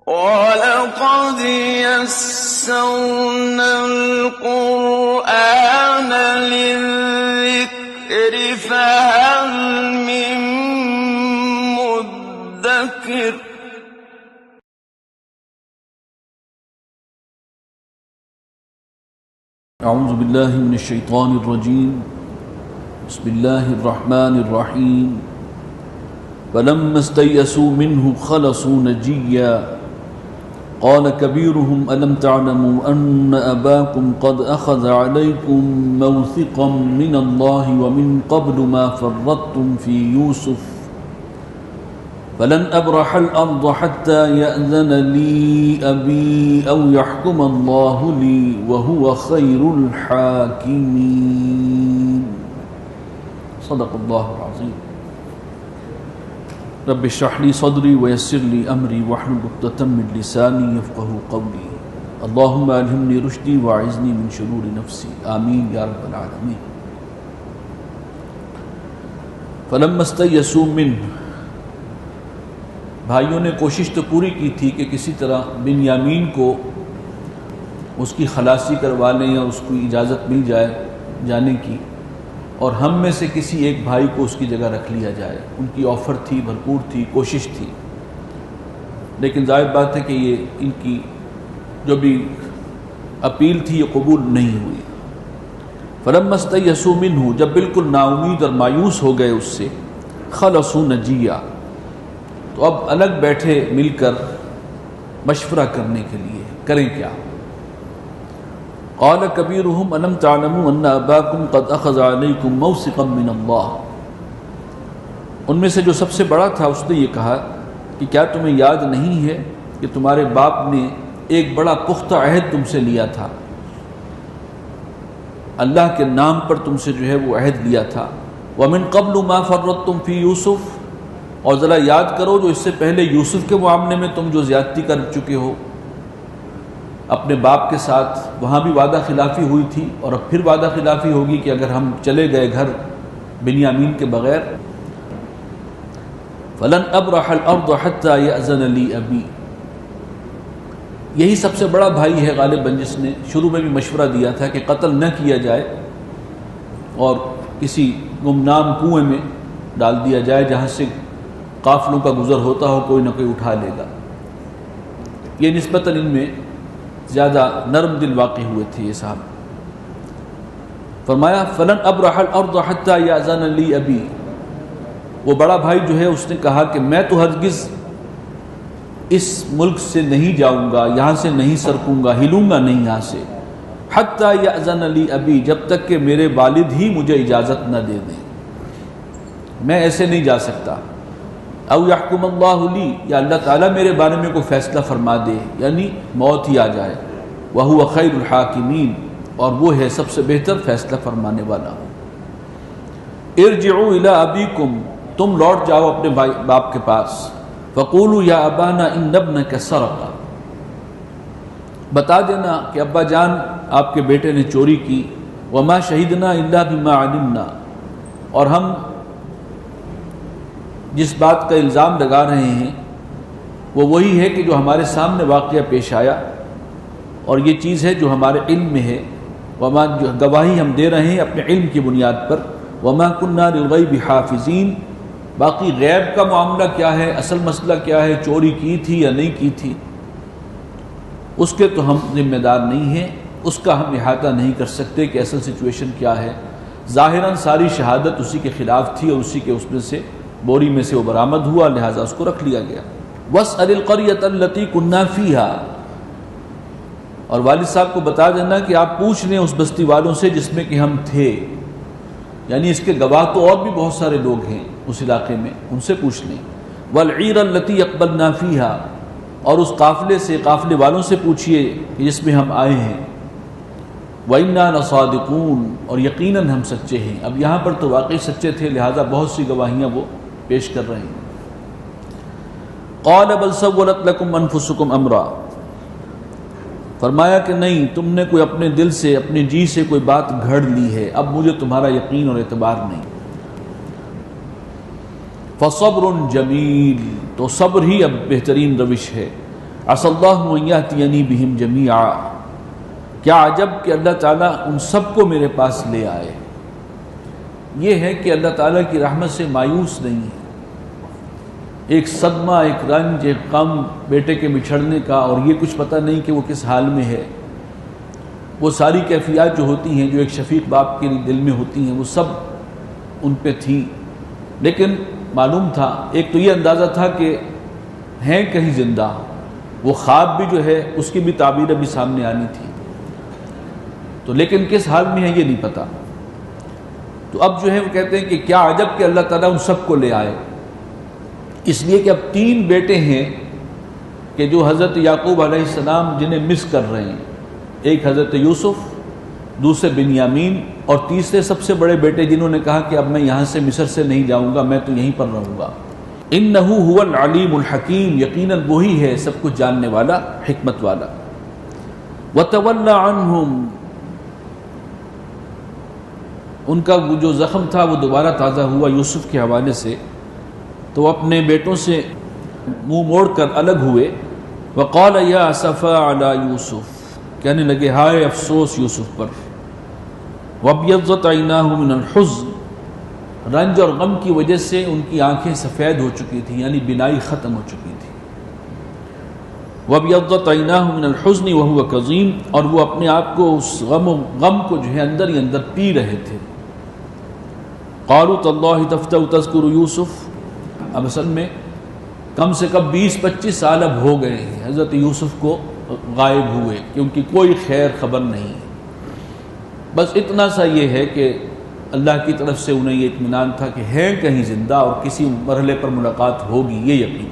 وَلَقَدْ يَسَّرْنَا الْقُرْآنَ لِلذِّكْرِ فَهَلْ مِن مُّدَّكِرٍ اعوذ باللہ من الشیطان الرجیم بسم اللہ الرحمن الرحیم فلما استيئسوا منه خلصوا نجيا قال كبيرهم ألم تعلموا أن أباكم قد أخذ عليكم موثقا من الله ومن قبل ما فرطتم في يوسف فلن أبرح الأرض حتى يأذن لي أبي أو يحكم الله لي وهو خير الحاكمين صدق الله العظيم رب اشرح لي صدري ويسر لي أمري واحلل عقدة من لساني يفقهوا قولي اللهم ألهمني رشدي وأعذني من شرور نفسي آمين يا رب العالمين فلما استيئسوا منه بھائیوں نے کوشش تو پوری کی تھی کہ کسی طرح بنیامین کو اس کی خلاصی کروا لیں یا اس کو اجازت مل جائے جانے کی، اور ہم میں سے کسی ایک بھائی کو اس کی جگہ رکھ لیا جائے۔ ان کی آفر تھی، بھرپور تھی، کوشش تھی، لیکن ظاہر بات ہے کہ یہ ان کی جو بھی اپیل تھی یہ قبول نہیں ہوئی۔ فلما استيئسوا منه، جب بالکل نا امید اور مایوس ہو گئے اس سے، خلصوا نجیا، تو اب الگ بیٹھے مل کر مشورہ کرنے کے لیے کریں کیا۔ قال كبيرهم ألم تعلموا أن أباكم قد أخذ عليكم موثقا من الله، ان میں سے جو سب سے بڑا تھا اس نے یہ کہا کہ کیا تمہیں یاد نہیں ہے کہ تمہارے باپ نے ایک بڑا پختہ عہد تم سے لیا تھا، اللہ کے نام پر تم سے جو ہے وہ عہد لیا تھا۔ ومن قبل ما فرطتم في يوسف، اور ذرا یاد کرو جو اس سے پہلے یوسف کے معاملے میں تم جو زیادتی کر چکے ہو اپنے باپ کے ساتھ، وہاں بھی وعدہ خلافی ہوئی تھی اور اب پھر وعدہ خلافی ہوگی کہ اگر ہم چلے گئے گھر بنیامین کے بغیر۔ فلن ابرح الارض حتى يأذن لي ابی، یہی سب سے بڑا بھائی ہے غالباً جس نے شروع میں بھی مشورہ دیا تھا کہ قتل نہ کیا جائے اور کسی گمنام کنویں میں ڈال دیا جائے جہاں سے قافلوں کا گزر ہوتا ہو، کوئی نہ کوئی اٹھا لے گا۔ یہ نسبتاً ان میں زیادہ نرم دل واقع ہوئے تھے یہ صاحب۔ فرمایا فلن ابرح الارض حتى يأذن لي ابی، وہ بڑا بھائی جو ہے اس نے کہا کہ میں تو ہرگز اس ملک سے نہیں جاؤں گا، یہاں سے نہیں سرکوں گا، ہلوں گا نہیں یہاں سے، حتى يأذن لي ابی، جب تک کہ میرے والد ہی مجھے اجازت نہ دے دیں، میں ایسے نہیں جا سکتا۔ او یحکم اللہ لی، یا اللہ تعالیٰ میرے بارے میں کوئی فیصلہ فرما دے، یعنی موت ہی آ جائے۔ وہو خیر الحاکمین، اور وہ ہے سب سے بہتر فیصلہ فرمانے والا۔ ارجعوا الی ابیکم، تم لوٹ جاؤ اپنے باپ کے پاس۔ فقولوا یا ابانا ان ابنک سرق، بتا دینا کہ ابا جان آپ کے بیٹے نے چوری کی۔ وما شہدنا الا بما علمنا، اور ہم جس بات کا الزام لگا رہے ہیں وہ وہی ہے کہ جو ہمارے سامنے واقعہ پیش آیا، اور یہ چیز ہے جو ہمارے علم میں ہے۔ وما، جو گواہی ہم دے رہے ہیں اپنے علم کی بنیاد پر۔ وما كنا للغیب حافظین، باقی غیب کا معاملہ کیا ہے، اصل مسئلہ کیا ہے، چوری کی تھی یا نہیں کی تھی، اس کے تو ہم ذمہ دار نہیں ہیں، اس کا ہم احاطہ نہیں کر سکتے کہ اصل سچویشن کیا ہے۔ ظاہراً ساری شہادت اسی کے خلاف تھی اور اسی کے اس میں سے بوری میں سے وہ برآمد ہوا، لہٰذا اس کو رکھ لیا گیا۔ وَاسْأَلِ الْقَرْيَةَ الَّتِي كُنَّا فِيهَا، اور والد صاحب کو بتا دینا کہ آپ پوچھ لیں اس بستی والوں سے جس میں کہ ہم تھے، یعنی اس کے گواہ تو اور بھی بہت سارے لوگ ہیں اس علاقے میں، ان سے پوچھ لیں۔ وَالْعِيرَ الَّتِي أَقْبَلْنَا فِيهَا، اور اس قافلے سے، قافلے والوں سے پوچھئے کہ جس میں ہم آئے ہیں۔ وَإِنَّا لَصَادِقُونَ، اور یقیناً ہم سچے ہیں۔ اب یہاں پر تو واقعی سچے تھے، لہٰذا بہت سی گواہیاں وہ پیش کر رہے ہیں۔ قَالَ بَلْ سَوَّلَتْ لَكُمْ أَنفُسُكُمْ أَمْرًا، فرمایا کہ نہیں، تم نے کوئی اپنے دل سے، اپنے جی سے کوئی بات گھڑ لی ہے، اب مجھے تمہارا یقین اور اعتبار نہیں۔ فصبر جمیل، تو صبر ہی اب بہترین روش ہے۔ عسى الله ان ياتيني بهم جميعا، کیا عجب کہ اللہ تعالیٰ ان سب کو میرے پاس لے آئے۔ یہ ہے کہ اللہ تعالیٰ کی رحمت سے مایوس نہیں ہے۔ ایک صدمہ، ایک رنج، ایک غم بیٹے کے بچھڑنے کا، اور یہ کچھ پتہ نہیں کہ وہ کس حال میں ہے، وہ ساری کیفیات جو ہوتی ہیں، جو ایک شفیق باپ کے دل میں ہوتی ہیں، وہ سب ان پہ تھیں۔ لیکن معلوم تھا، ایک تو یہ اندازہ تھا کہ ہیں کہیں زندہ، وہ خواب بھی جو ہے اس کی بھی تعبیر ابھی سامنے آنی تھی، تو لیکن کس حال میں ہے یہ نہیں پتا۔ تو اب جو ہے وہ کہتے ہیں کہ کیا عجب کہ اللہ تعالیٰ ان سب کو لے آئے، اس لیے کہ اب 3 بیٹے ہیں کہ جو حضرت یعقوب علیہ السلام جنہیں مس کر رہے ہیں، ایک حضرت یوسف، دوسرے بنیامین، اور تیسرے سب سے بڑے بیٹے جنہوں نے کہا کہ اب میں یہاں سے مصر سے نہیں جاؤں گا، میں تو یہیں پر رہوں گا۔ انہ هو العلیم الحکیم، یقیناً وہی ہے سب کچھ جاننے والا، حکمت والا۔ وتولی عنہم، ان کا جو زخم تھا وہ دوبارہ تازہ ہوا یوسف کے حوالے سے، تو وہ اپنے بیٹوں سے منہ موڑ کر الگ ہوئے۔ وقال یا اسفا علی یوسف، کہنے لگے ہائے افسوس یوسف پر۔ وابیضت عیناہ من الحزن، رنج اور غم کی وجہ سے ان کی آنکھیں سفید ہو چکی تھیں، یعنی بینائی ختم ہو چکی تھی۔ وابیضت عیناہ من الحزن وہو کظیم، اور وہ اپنے آپ کو اس غم کو جو ہے اندر ہی اندر پی رہے تھے۔ قالوا تاللہ تفتأ تذکر یوسف، اب اصل میں کم سے کم 20-25 سال اب ہو گئے ہیں حضرت یوسف کو غائب ہوئے، کہ ان کی کوئی خیر خبر نہیں۔ بس اتنا سا یہ ہے کہ اللہ کی طرف سے انہیں یہ اطمینان تھا کہ ہیں کہیں زندہ اور کسی مرحلے پر ملاقات ہوگی، یہ یقین۔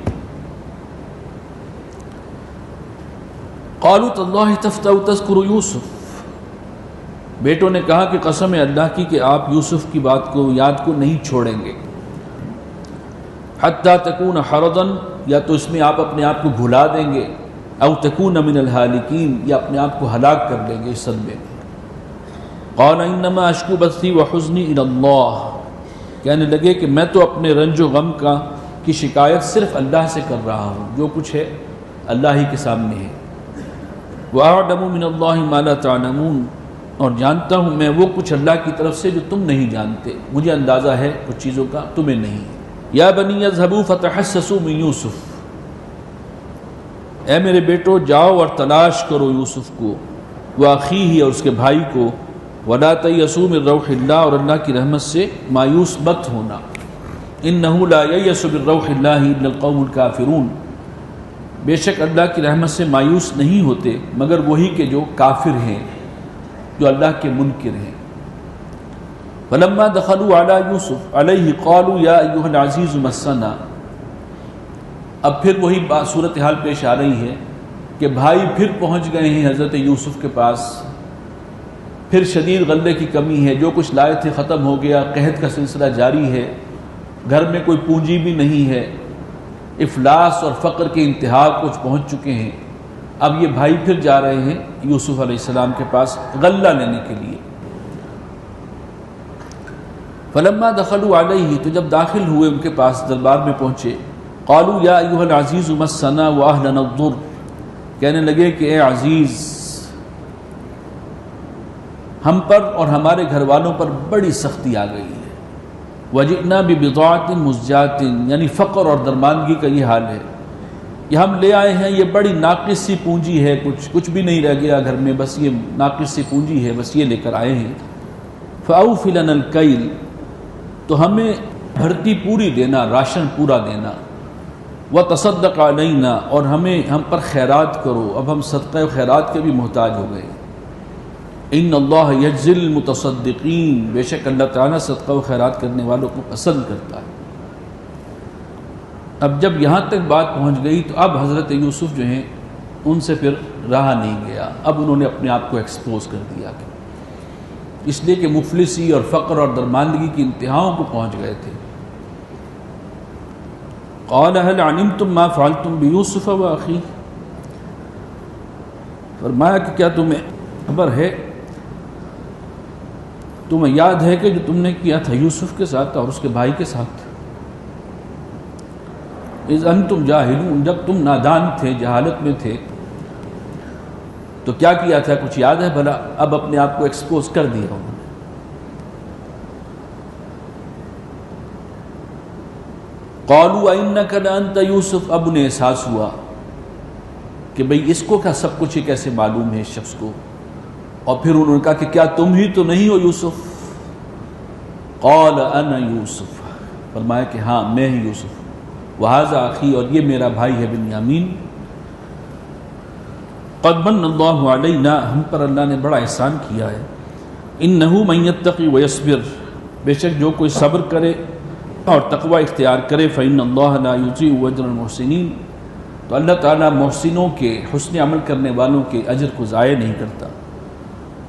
قالوا تاللہ تفتأ تذکر یوسف، بیٹوں نے کہا کہ قسم ہے اللہ کی کہ آپ یوسف کی بات کو، یاد کو نہیں چھوڑیں گے۔ حتی تکون حرضا، یا تو اس میں آپ اپنے آپ کو بھلا دیں گے، او تکون من الہالکین، یا اپنے آپ کو ہلاک کر دیں گے اس صدمے میں۔ قال انما اشکو بثی وحزنی الی اللہ، کہنے لگے کہ میں تو اپنے رنج و غم کی شکایت صرف اللہ سے کر رہا ہوں، جو کچھ ہے اللہ ہی کے سامنے ہے۔ وَأَعْلَمُ مِنَ اللَّهِ مَا لَا تَعْلَمُونَ، اور جانتا ہوں میں وہ کچھ اللہ کی طرف سے جو تم نہیں جانتے، مجھے اندازہ ہے کچھ چیزوں کا، تمہیں نہیں۔ یا بنی اذهبوا فتحسسوا من یوسف، اے میرے بیٹو جاؤ اور تلاش کرو یوسف کو، وأخیہ، اور اس کے بھائی کو، ولا تیأسوا من روح اللہ، اور اللہ کی رحمت سے مایوس مت ہونا۔ انہ لا ییأس من روح اللہ الا القوم الکافرون، بے شک اللہ کی رحمت سے مایوس نہیں ہوتے مگر وہی کہ جو کافر ہیں، جو اللہ کے منکر ہیں۔ فلما دخلوا علی یوسف علیہ قالوا یا ایھا العزیز مسنا، اب پھر وہی صورتحال پیش آ رہی ہے کہ بھائی پھر پہنچ گئے ہیں حضرت یوسف کے پاس، پھر شدید غلے کی کمی ہے، جو کچھ لائے تھے ختم ہو گیا، قحط کا سلسلہ جاری ہے، گھر میں کوئی پونجی بھی نہیں ہے، افلاس اور فقر کے انتہا کچھ پہنچ چکے ہیں۔ اب یہ بھائی پھر جا رہے ہیں یوسف علیہ السلام کے پاس غلہ لینے کے لیے۔ فلما دخلوا علیہ، تو جب داخل ہوئے ان کے پاس، دربار میں پہنچے، قالوا یا ایھا العزیز مسنا واہلنا الضر، کہنے لگے کہ اے عزیز، ہم پر اور ہمارے گھر والوں پر بڑی سختی آ گئی ہے۔ وجئنا ببضاعۃ مزجاۃ، یعنی فقر اور درماندگی کا یہ حال ہے، یہ ہم لے آئے ہیں، یہ بڑی ناقص سی پونجی ہے، کچھ بھی نہیں رہ گیا گھر میں، بس یہ ناقص سی پونجی ہے، بس یہ لے کر آئے ہیں۔ فأوف لنا الکیل، تو ہمیں بھرتی پوری دینا، راشن پورا دینا۔ وتصدق علینا، اور ہم پر خیرات کرو، اب ہم صدقہ و خیرات کے بھی محتاج ہو گئے۔ ان اللہ یجزی المتصدقین، بے شک اللہ تعالیٰ صدقہ و خیرات کرنے والوں کو پسند کرتا ہے۔ اب جب یہاں تک بات پہنچ گئی تو اب حضرت یوسف جو ہیں ان سے پھر رہا نہیں گیا، اب انہوں نے اپنے آپ کو ایکسپوز کر دیا، اس لیے کہ مفلسی اور فقر اور درماندگی کی انتہاؤں کو پہنچ گئے تھے۔ قال هل علمتم ما فعلتم بيوسف واخيه، فرمایا کہ کیا تمہیں خبر ہے، تمہیں یاد ہے کہ جو تم نے کیا تھا یوسف کے ساتھ اور اس کے بھائی کے ساتھ؟ اذ انتم جاہلون، جب تم نادان تھے، جہالت میں تھے، تو کیا کیا تھا؟ کچھ یاد ہے بھلا؟ اب اپنے آپ کو ایکسپوز کر دیا انہوں نے۔ قالوا انک لانت یوسف، اب انہیں احساس ہوا کہ بھئی اس کو کیا سب کچھ ہی کیسے معلوم ہے اس شخص کو، اور پھر انہوں نے کہا کہ کیا تم ہی تو نہیں ہو یوسف؟ قال انا یوسف، فرمایا کہ ہاں میں ہی یوسف، وہذا اخی، اور یہ میرا بھائی ہے بنیامین، قد من اللہ علینا، ہم پر اللہ نے بڑا احسان کیا ہے، انہ من یتقی ویصبر، بے شک جو کوئی صبر کرے اور تقوی اختیار کرے، فإن اللہ لا یضیع اجر المحسنین، تو اللہ تعالیٰ محسنوں کے، حسن عمل کرنے والوں کے اجر کو ضائع نہیں کرتا۔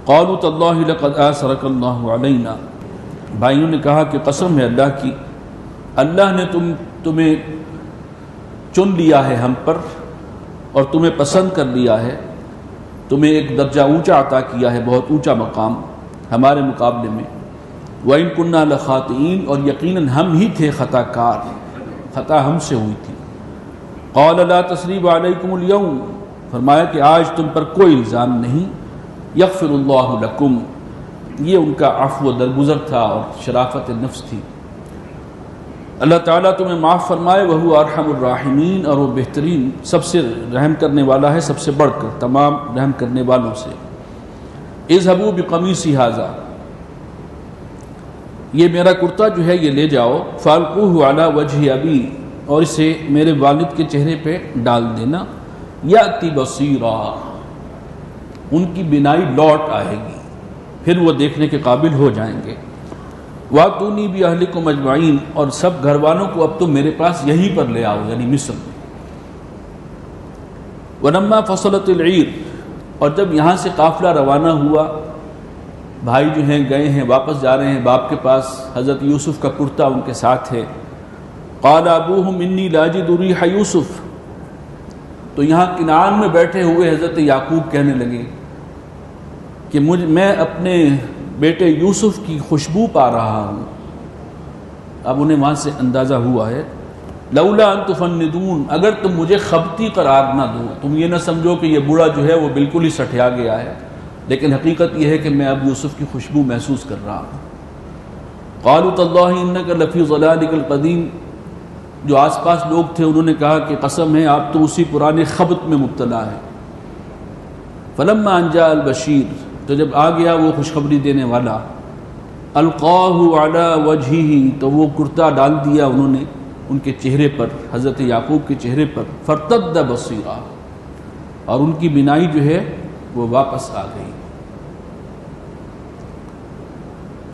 قالوا تاللہ لقد آثرک اللہ علینا، بھائیوں نے کہا کہ قسم ہے اللہ کی، اللہ نے تمہیں چن لیا ہے ہم پر، اور تمہیں پسند کر لیا ہے، تمہیں ایک درجہ اونچا عطا کیا ہے، بہت اونچا مقام ہمارے مقابلے میں، وَإِن كُنَّا لَخَاطِئِينَ، اور یقیناً ہم ہی تھے خطا کار، خطا ہم سے ہوئی تھی۔ قَالَ لَا تَثْرِيبَ عَلَيْكُمُ الْيَوْمَ، فرمایا کہ آج تم پر کوئی الزام نہیں، یغفر اللہ لکم، یہ ان کا عفو و درگزر تھا اور شرافت نفس تھی، اللہ تعالیٰ تمہیں معاف فرمائے، وَهُوَ أَرْحَمُ الرَّاحِمِينَ، اور وہ بہترین، سب سے رحم کرنے والا ہے، سب سے بڑھ کر تمام رحم کرنے والوں سے۔ اذهبوا بقمیصی ھذا، یہ میرا کرتا جو ہے یہ لے جاؤ، فَأَلْقُوهُ عَلَى وَجْهِ أَبِي، اور اسے میرے والد کے چہرے پہ ڈال دینا، یأتی بصیرا، ان کی بینائی لوٹ آئے گی، پھر وہ دیکھنے کے قابل ہو جائیں گے۔ وَأْتُونِي بِأَهْلِكُمْ أَجْمَعِينَ، اور سب گھر والوں کو اب تم میرے پاس یہیں پر لے آؤ، یعنی مصر میں۔ وَلَمَّا فَصَلَتِ الْعِيرُ، اور جب یہاں سے قافلہ روانہ ہوا، بھائی جو ہیں گئے ہیں، واپس جا رہے ہیں باپ کے پاس، حضرت یوسف کا کرتا ان کے ساتھ ہے، قَالَ أَبُوهُمْ إِنِّي لَأَجِدُ رِيحَ یوسف، تو یہاں کنعان میں بیٹھے ہوئے حضرت یعقوب کہنے لگے کہ میں اپنے بیٹے یوسف کی خوشبو پا رہا ہوں۔ اب انہیں وہاں سے اندازہ ہوا ہے، لولا ان تفندون، اگر تم مجھے خبتی قرار نہ دو، تم یہ نہ سمجھو کہ یہ بوڑھا جو ہے وہ بالکل ہی سٹھیا گیا ہے، لیکن حقیقت یہ ہے کہ میں اب یوسف کی خوشبو محسوس کر رہا ہوں۔ قالوا تاللہ انک لفی ضلالک القدیم، جو آس پاس لوگ تھے انہوں نے کہا کہ قسم ہے آپ تو اسی پرانے خبت میں مبتلا ہیں۔ فلما ان جاء البشیر، تو جب آ گیا وہ خوشخبری دینے والا، القاہ علی وجہہ، تو وہ کرتا ڈال دیا انہوں نے ان کے چہرے پر، حضرت یعقوب کے چہرے پر، فرتد بصیرا، اور ان کی بینائی جو ہے وہ واپس آ گئی۔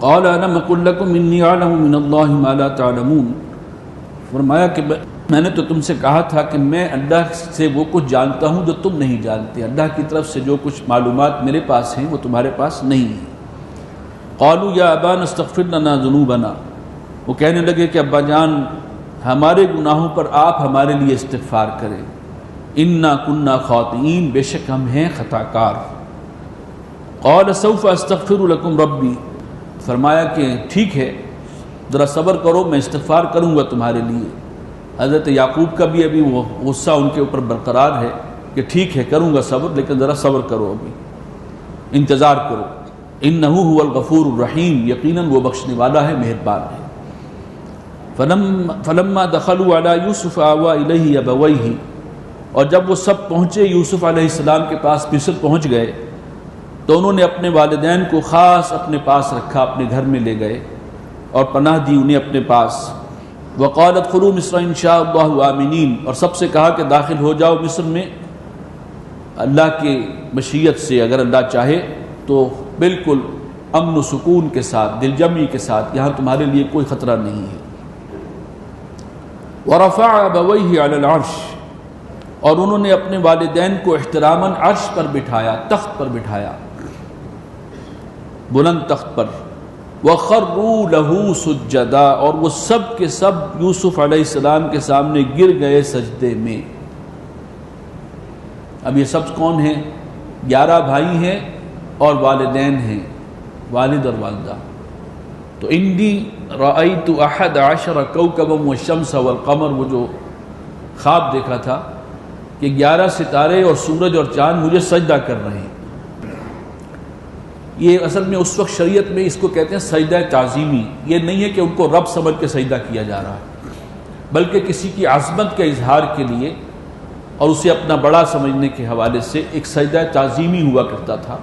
قال الم اقل لکم انی اعلم من اللہ ما لا تعلمون، فرمایا کہ میں نے تو تم سے کہا تھا کہ میں اللہ سے وہ کچھ جانتا ہوں جو تم نہیں جانتے، اللہ کی طرف سے جو کچھ معلومات میرے پاس ہیں وہ تمہارے پاس نہیں ہیں۔ قالوا یا ابانا استغفر لنا ذنوبنا، وہ کہنے لگے کہ ابا جان ہمارے گناہوں پر آپ ہمارے لیے استغفار کریں، انا کنا خاطئین، بے شک ہم ہیں خطا کار۔ قال سوف استغفر لکم ربی، فرمایا کہ ٹھیک ہے ذرا صبر کرو، میں استغفار کروں گا تمہارے لیے۔ حضرت یعقوب کا بھی ابھی وہ غصہ ان کے اوپر برقرار ہے کہ ٹھیک ہے کروں گا صبر، لیکن ذرا صبر کرو، ابھی انتظار کرو۔ انہ هو الغفور الرحیم، یقیناً وہ بخشنے والا ہے، مہربان ہے۔ فلما دخلوا علی یوسف آوی الیہ ابویہ، اور جب وہ سب پہنچے یوسف علیہ السلام کے پاس، مصر پہنچ گئے، تو انہوں نے اپنے والدین کو خاص اپنے پاس رکھا، اپنے گھر میں لے گئے اور پناہ دی انہیں اپنے پاس۔ وقال ادخلوا مصر ان شاء اللہ آمنین، اور سب سے کہا کہ داخل ہو جاؤ مصر میں اللہ کی مشیت سے، اگر اللہ چاہے تو بالکل امن و سکون کے ساتھ، دل جمعی کے ساتھ، یہاں تمہارے لیے کوئی خطرہ نہیں ہے۔ ورفع ابویہ علی العرش، اور انہوں نے اپنے والدین کو احتراماً عرش پر بٹھایا، تخت پر بٹھایا، بلند تخت پر۔ وَخَرُّوا لَهُ سُجَّدًا، اور وہ سب کے سب یوسف علیہ السلام کے سامنے گر گئے سجدے میں۔ اب یہ سب کون ہیں؟ 11 بھائی ہیں اور والدین ہیں، والد اور والدہ۔ تو انی رأیت 11 کوكبا والشمس والقمر، وہ جو خواب دیکھا تھا کہ 11 ستارے اور سورج اور چاند مجھے سجدہ کر رہے ہیں۔ یہ اصل میں اس وقت شریعت میں اس کو کہتے ہیں سجدہ تعظیمی۔ یہ نہیں ہے کہ ان کو رب سمجھ کے سجدہ کیا جا رہا ہے، بلکہ کسی کی عظمت کے اظہار کے لیے اور اسے اپنا بڑا سمجھنے کے حوالے سے ایک سجدہ تعظیمی ہوا کرتا تھا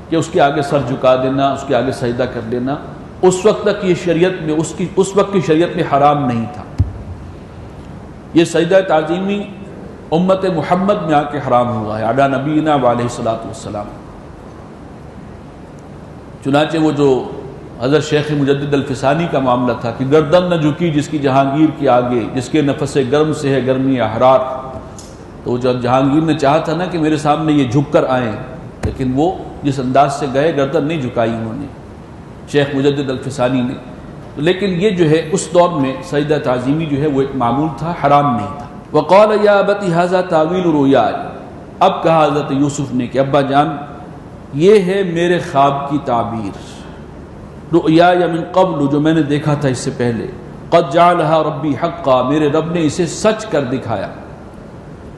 کہ اس کے آگے سر جھکا دینا، اس کے آگے سجدہ کر دینا۔ اس وقت تک یہ شریعت میں اس وقت کی شریعت میں حرام نہیں تھا۔ یہ سجدہ تعظیمی امت محمد میں آ کے حرام ہوا ہے، علی نبینا علیہ الصلوۃ والسلام۔ چنانچہ وہ جو حضرت شیخ مجدد الفسانی کا معاملہ تھا کہ گردن نہ جھکی جس کی جہانگیر کے آگے، جس کے نفس گرم سے ہے گرمی احرار، تو جب جہانگیر نے چاہا تھا نا کہ میرے سامنے یہ جھک کر آئیں، لیکن وہ جس انداز سے گئے گردن نہیں جھکائی انہوں نے، شیخ مجدد الفسانی نے۔ لیکن یہ جو ہے اس دور میں سجدہ تعظیمی جو ہے وہ ایک معمول تھا، حرام نہیں تھا۔ وقال یا ابت ھذا تاویل رؤیایا، اب کہا حضرت یوسف نے کہ ابا جان یہ ہے میرے خواب کی تعبیر، رؤیایا من قبل، جو میں نے دیکھا تھا اس سے پہلے، قد جعلھا ربی حقا، میرے رب نے اسے سچ کر دکھایا،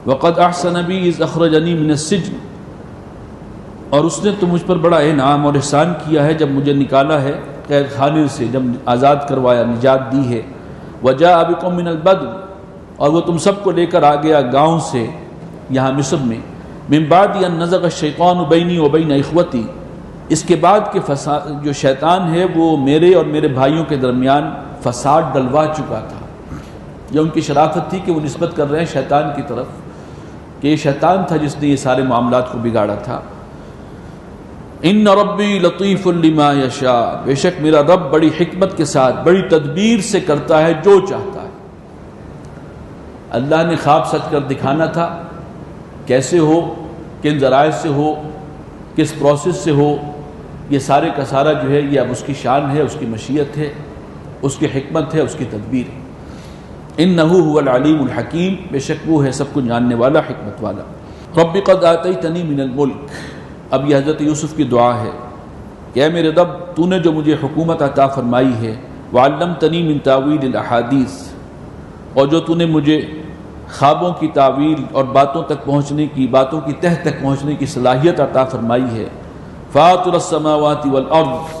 وقد احسن بی اذ اخرجنی من السجن، اور اس نے تو مجھ پر بڑا انعام اور احسان کیا ہے جب مجھے نکالا ہے قید خانے سے، جب آزاد کروایا، نجات دی ہے، وجاء بکم من البدو، اور وہ تم سب کو لے کر آ گیا گاؤں سے یہاں مصر میں، من بعد ان نزغ الشیطان بینی وبین اخوتی، اس کے بعد کہ جو شیطان ہے وہ میرے اور میرے بھائیوں کے درمیان فساد ڈلوا چکا تھا۔ یہ ان کی شرافت تھی کہ وہ نسبت کر رہے ہیں شیطان کی طرف کہ یہ شیطان تھا جس نے یہ سارے معاملات کو بگاڑا تھا۔ ان ربی لطیف لما یشاء، بے شک میرا رب بڑی حکمت کے ساتھ بڑی تدبیر سے کرتا ہے جو چاہتا ہے۔ اللہ نے خواب سچ کر دکھانا تھا، کیسے ہو، کن ذرائع سے ہو، کس پروسیس سے ہو، یہ سارے کا سارا جو ہے یہ اب اس کی شان ہے، اس کی مشیت ہے، اس کی حکمت ہے، اس کی تدبیر ہے۔ انہ هو العلیم الحکیم، بے شک وہ ہے سب کو جاننے والا، حکمت والا۔ رب قد آتیتنی من الملک، اب یہ حضرت یوسف کی دعا ہے کہ اے میرے رب تو نے جو مجھے حکومت عطا فرمائی ہے، وعلمتنی من تاویل الاحادیث، اور جو تو نے مجھے خوابوں کی تعویل اور باتوں تک پہنچنے کی، باتوں کی تہ تک پہنچنے کی صلاحیت عطا فرمائی ہے، فاطر السماوات والارض،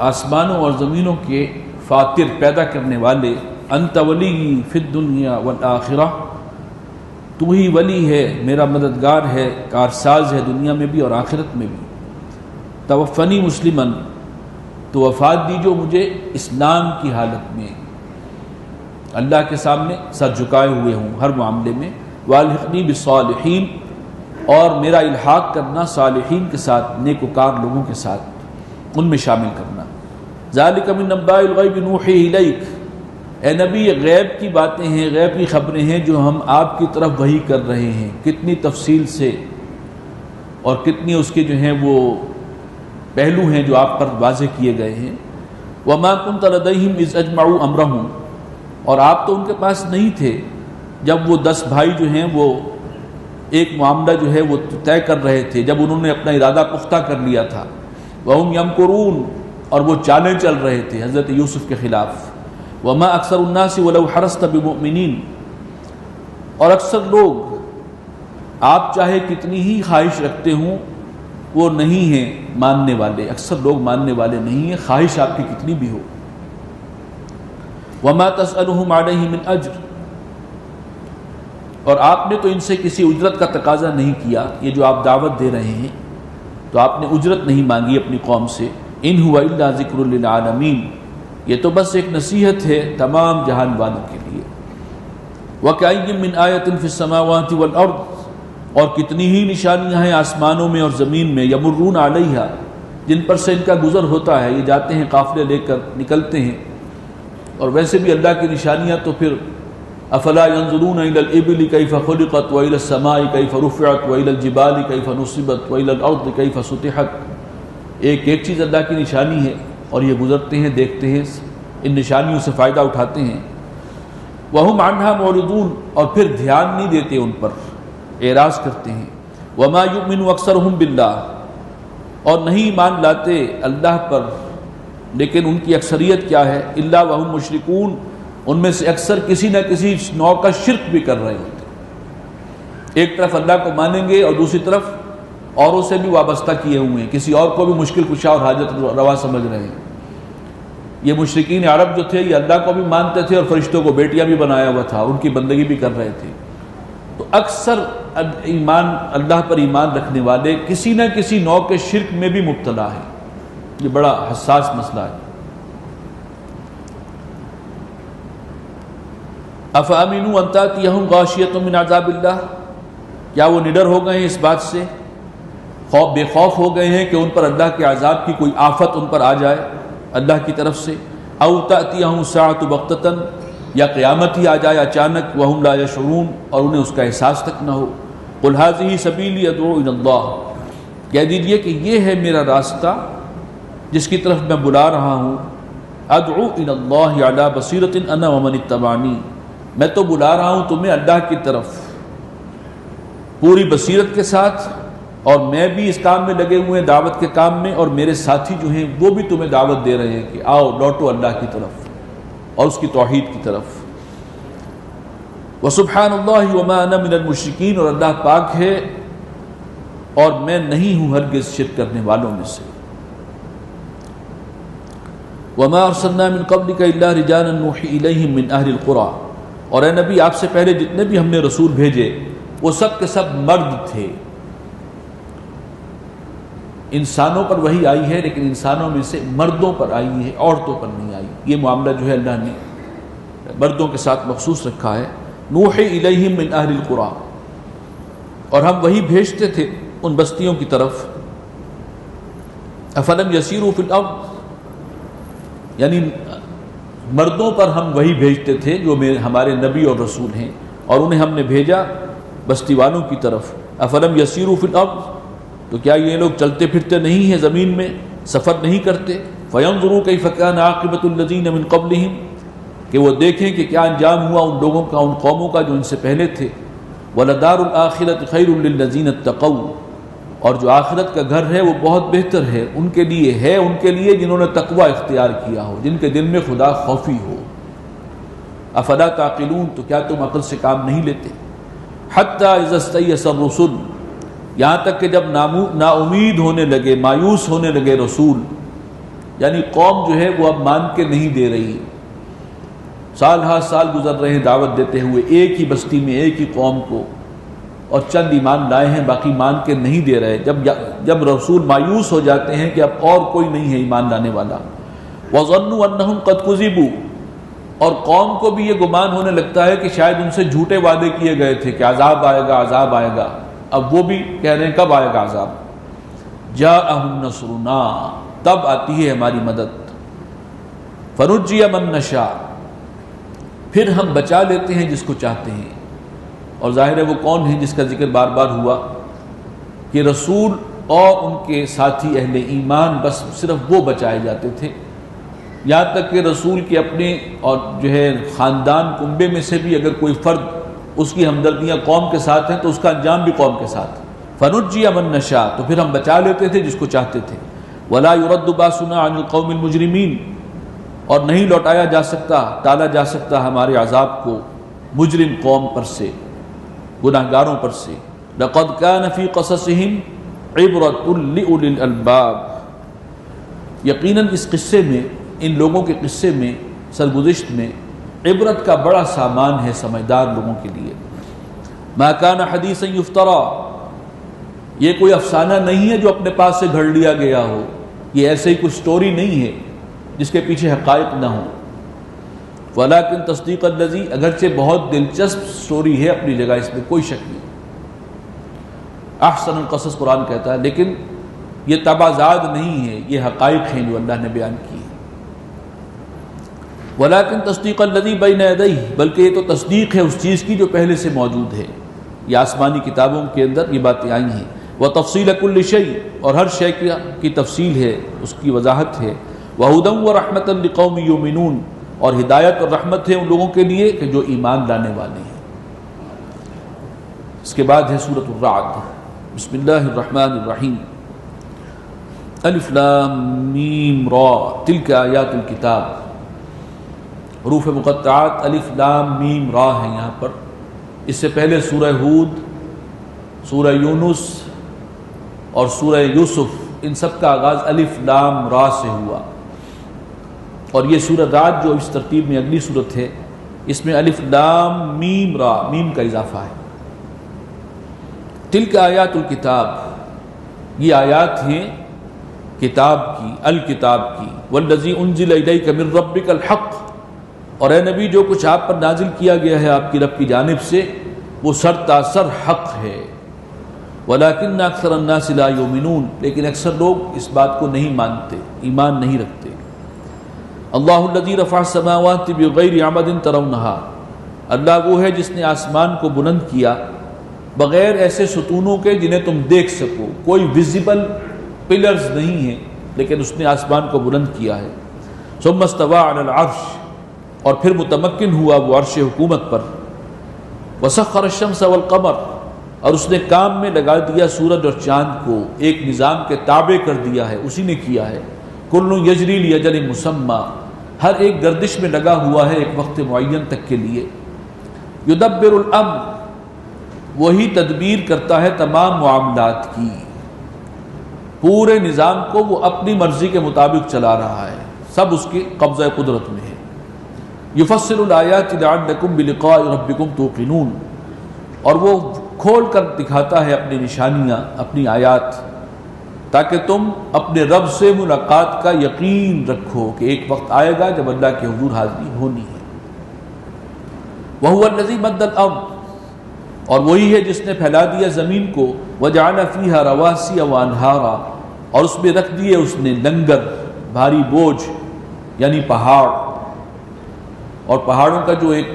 آسمانوں اور زمینوں کے فاطر، پیدا کرنے والے، انت ولی فی الدنیا والآخرہ، تو ہی ولی ہے، میرا مددگار ہے، کارساز ہے دنیا میں بھی اور آخرت میں بھی۔ توفنی مسلمن، تو وفات دیجو مجھے اسلام کی حالت میں، اللہ کے سامنے سر جھکائے ہوئے ہوں ہر معاملے میں، والحقنی بالصالحین، اور میرا الحاق کرنا صالحین کے ساتھ، نیکوکار لوگوں کے ساتھ، ان میں شامل کرنا۔ ذالک من انباء الغیب نوحیہ الیک، اے نبی یہ غیب کی باتیں ہیں، غیب کی خبریں ہیں جو ہم آپ کی طرف وحی کر رہے ہیں، کتنی تفصیل سے اور کتنی اس کے جو ہیں وہ پہلو ہیں جو آپ پر واضح کیے گئے ہیں۔ وما کنت لدیہم اذ اجمعوا امرہم، اور آپ تو ان کے پاس نہیں تھے جب وہ 10 بھائی جو ہیں وہ ایک معاملہ جو ہے وہ طے کر رہے تھے، جب انہوں نے اپنا ارادہ پختہ کر لیا تھا۔ وہم یمکرون، اور وہ چالیں چل رہے تھے حضرت یوسف کے خلاف۔ وما اکثر الناس ولو حرصت بمؤمنین، اور اکثر لوگ آپ چاہے کتنی ہی خواہش رکھتے ہوں وہ نہیں ہیں ماننے والے، اکثر لوگ ماننے والے نہیں ہیں، خواہش آپ کی کتنی بھی ہو۔ وما تسألهم علیہ من اجر، اور آپ نے تو ان سے کسی اجرت کا تقاضا نہیں کیا، یہ جو آپ دعوت دے رہے ہیں تو آپ نے اجرت نہیں مانگی اپنی قوم سے۔ ان هو الا ذکر للعالمین، یہ تو بس ایک نصیحت ہے تمام جہان والوں کے لیے۔ وَكَأَيٍّ مِّنْ آیَةٍ فِي السَّمَاوَاتِ وَالْأَرْضِ، اور کتنی ہی نشانیاں ہیں آسمانوں میں اور زمین میں، یمرون علیہا، جن پر سے ان کا گزر ہوتا ہے، یہ جاتے ہیں قافلے لے کر نکلتے ہیں۔ اور ویسے بھی اللہ کی نشانیاں تو پھر افلا ينظرون الى الابل كيف خلقت والى السماء كيف رفعت والى الجبال كيف نصبت والى الارض كيف سطحت، ایک ایک چیز اللہ کی نشانی ہے اور یہ گزرتے ہیں، دیکھتے ہیں، ان نشانیوں سے فائدہ اٹھاتے ہیں۔ وَهُمْ عَنْهَا مُعْرِضُونَ، اور پھر دھیان نہیں دیتے ان پر، اعراض کرتے ہیں۔ وَمَا يُؤْمِنُ أَكْثَرُهُمْ بِاللَّهِ، اور نہیں ایمان لاتے اللہ پر، لیکن ان کی اکثریت کیا ہے؟ إِلَّا وَهُمْ مُشْرِكُونَ، ان میں سے اکثر کسی نہ کسی نوع کا شرک بھی کر رہے ہوتے ہیں۔ ایک طرف اللہ کو مانیں گے اور دوسری طرف اوروں سے بھی وابستہ کیے ہوئے ہیں، کسی اور کو بھی مشکل کشا اور حاجت روا سمجھ رہے ہیں۔ یہ مشرکین عرب جو تھے یہ اللہ کو بھی مانتے تھے اور فرشتوں کو بیٹیاں بھی بنایا ہوا تھا، ان کی بندگی بھی کر رہے تھے۔ تو اکثر ایمان اللہ پر ایمان رکھنے والے کسی نہ کسی نوع کے شرک میں بھی مبتلا ہیں۔ یہ بڑا حساس مسئلہ ہے۔ افامنوا ان تاتیہم غاشیۃ من عذاب اللہ، کیا وہ نڈر ہو گئے ہیں اس بات سے، بے خوف ہو گئے ہیں کہ ان پر اللہ کے عذاب کی کوئی آفت ان پر آ جائے اللہ کی طرف سے، او تاتیہم الساعۃ بغتۃ، یا قیامت ہی آ جائے اچانک، وہم لا یشعرون، اور انہیں اس کا احساس تک نہ ہو۔ قل ھذہ سبیلی ادعو الی اللہ، کہہ دیجئے کہ یہ ہے میرا راستہ جس کی طرف میں بلا رہا ہوں، ادعو الی اللہ علی بصیرۃ انا ومن اتبعنی، میں تو بلا رہا ہوں تمہیں اللہ کی طرف پوری بصیرت کے ساتھ، اور میں بھی اس کام میں لگے ہوئے ہیں دعوت کے کام میں، اور میرے ساتھی جو ہیں وہ بھی تمہیں دعوت دے رہے ہیں کہ آؤ لوٹو اللہ کی طرف اور اس کی توحید کی طرف۔ وسبحان اللہ وما انا من المشرکین، اور اللہ پاک ہے اور میں نہیں ہوں ہرگز شرک کرنے والوں میں سے۔ وما ارسلنا من قبلک الا رجالا نوحی الیہم من اہل القری، اور اے نبی آپ سے پہلے جتنے بھی ہم نے رسول بھیجے وہ سب کے سب مرد تھے۔ انسانوں پر وحی آئی ہے لیکن انسانوں میں سے مردوں پر آئی ہے، عورتوں پر نہیں آئی۔ یہ معاملہ جو ہے اللہ نے مردوں کے ساتھ مخصوص رکھا ہے۔ نوحی الیہم من اہل القری، اور ہم وہی بھیجتے تھے ان بستیوں کی طرف۔ افلم یسیروا فی الارض، یعنی مردوں پر ہم وہی بھیجتے تھے جو ہمارے نبی اور رسول ہیں، اور انہیں ہم نے بھیجا بستی والوں کی طرف۔ افلم یسیروا فی الارض، تو کیا یہ لوگ چلتے پھرتے نہیں ہیں زمین میں، سفر نہیں کرتے؟ فینظروا کیف کان عاقبۃ الذین من قبلہم، کہ وہ دیکھیں کہ کیا انجام ہوا ان لوگوں کا، ان قوموں کا جو ان سے پہلے تھے۔ وَلَدَارُ الْآخِرَةِ خَيْرٌ لِلَّذِينَ اتَّقَوْا، اور جو آخرت کا گھر ہے وہ بہت بہتر ہے ان کے لیے جنہوں نے تقوی اختیار کیا ہو، جن کے دل میں خدا خوفی ہو۔ افلا تعقلون، تو کیا تم عقل سے کام نہیں لیتے؟ حتی اذا استیأس الرسل، یہاں تک کہ جب نا امید ہونے لگے، مایوس ہونے لگے رسول، یعنی قوم جو ہے وہ اب مان کے نہیں دے رہی، سال ہا سال گزر رہے ہیں دعوت دیتے ہوئے ایک ہی بستی میں ایک ہی قوم کو، اور چند ایمان لائے ہیں باقی مان کے نہیں دے رہے۔ جب رسول مایوس ہو جاتے ہیں کہ اب اور کوئی نہیں ہے ایمان لانے والا۔ وَظَنُّوا أَنَّهُمْ قَدْ كُذِبُوا، اور قوم کو بھی یہ گمان ہونے لگتا ہے کہ شاید ان سے جھوٹے وعدے کیے گئے تھے کہ عذاب آئے گا عذاب آئے گا، اب وہ بھی کہہ رہے ہیں کب آئے گا عذاب۔ جاءہم نصرنا، تب آتی ہے ہماری مدد۔ فنجی من نشاء، پھر ہم بچا لیتے ہیں جس کو چاہتے ہیں۔ اور ظاہر ہے وہ کون ہے جس کا ذکر بار بار ہوا کہ رسول اور ان کے ساتھی اہل ایمان، بس صرف وہ بچائے جاتے تھے، یہاں تک کہ رسول کے اپنے اور جو ہے خاندان کنبے میں سے بھی اگر کوئی فرد اس کی ہمدردیاں قوم کے ساتھ ہیں تو اس کا انجام بھی قوم کے ساتھ۔ فنجی من نشاء، تو پھر ہم بچا لیتے تھے جس کو چاہتے تھے۔ ولا يرد باسنا عن القوم المجرمین، اور نہیں لوٹایا جا سکتا، ٹالا جا سکتا ہمارے عذاب کو مجرم قوم پر سے، گناہگاروں پر سے۔ لقد كان في قصصهم عبرة لأولي الألباب، یقیناً اس قصے میں، ان لوگوں کے قصے میں، سرگزشت میں عبرت کا بڑا سامان ہے سمجھدار لوگوں کے لیے۔ ما كان حدیثا یفترا، یہ کوئی افسانہ نہیں ہے جو اپنے پاس سے گھڑ لیا گیا ہو، یہ ایسے ہی کوئی سٹوری نہیں ہے جس کے پیچھے حقائق نہ ہوں۔ ولیکن تصدیق الذی، اگرچہ بہت دلچسپ سٹوری ہے اپنی جگہ، اس میں کوئی شک نہیں، احسن القصص قرآن کہتا ہے، لیکن یہ تبازاد نہیں ہے، یہ حقائق ہیں جو اللہ نے بیان کی ہے۔ ولیکن تصدیق الذی بین یدیہ، بلکہ یہ تو تصدیق ہے اس چیز کی جو پہلے سے موجود ہے، یہ آسمانی کتابوں کے اندر یہ باتیں آئی ہیں۔ وتفصیل کل شیء، اور ہر شے کی تفصیل ہے، اس کی وضاحت ہے۔ وہدی ورحمۃ لقوم یؤمنون، اور ہدایت اور رحمت ہے ان لوگوں کے لیے کہ جو ایمان لانے والے ہیں۔ اس کے بعد ہے سورۃ الرعد۔ بسم اللہ الرحمن الرحیم۔ الف لام میم را، تلک آیات الکتاب۔ حروف مقطعات الف لام میم را ہیں یہاں پر. اس سے پہلے سورہ ہود، سورہ یونس اور سورہ یوسف، ان سب کا آغاز الف لام را سے ہوا. اور یہ سورہ رعد جو اس ترتیب میں اگلی سورت ہے، اس میں الف لام میم را، میم کا اضافہ ہے. تلک آیات الکتاب، یہ آیات ہیں کتاب کی، الکتاب کی. والذی انزل الیک من ربک الحق، اور اے نبی جو کچھ آپ پر نازل کیا گیا ہے آپ کی رب کی جانب سے وہ سرتاسر حق ہے. ولکن اکثر الناس لا یؤمنون، لیکن اکثر لوگ اس بات کو نہیں مانتے، ایمان نہیں رکھتے. اللہ الذی رفع السماوات بغیر عمد ترونہا، اللہ وہ ہے جس نے آسمان کو بلند کیا بغیر ایسے ستونوں کے جنہیں تم دیکھ سکو. کوئی ویزیبل پلرز نہیں ہیں لیکن اس نے آسمان کو بلند کیا ہے. ثم استوى علی العرش، اور پھر متمکن ہوا وہ عرش حکومت پر. وسخر الشمس والقمر، اور اس نے کام میں لگا دیا سورج اور چاند کو، ایک نظام کے تابع کر دیا ہے، اسی نے کیا ہے. کل یجری لاجل مسمى، ہر ایک گردش میں لگا ہوا ہے ایک وقت معین تک کے لیے. یدبر الامر، وہی تدبیر کرتا ہے تمام معاملات کی، پورے نظام کو وہ اپنی مرضی کے مطابق چلا رہا ہے، سب اس کے قبضہ قدرت میں ہے. یفصل الآیات لعلکم بلقاء ربکم توقنون، اور وہ کھول کر دکھاتا ہے اپنی نشانیاں، اپنی آیات، تاکہ تم اپنے رب سے ملاقات کا یقین رکھو کہ ایک وقت آئے گا جب اللہ کے حضور حاضری ہونی ہے. وَهُوَ الَّذِي مَدَّ الْأَرْضَ، اور وہی ہے جس نے پھیلا دیا زمین کو. وَجَعَلَ فِيهَا رَوَاسِيَ وَأَنْهَارًا، اور اس میں رکھ دیے اس نے لنگر، بھاری بوجھ، یعنی پہاڑ. اور پہاڑوں کا جو ایک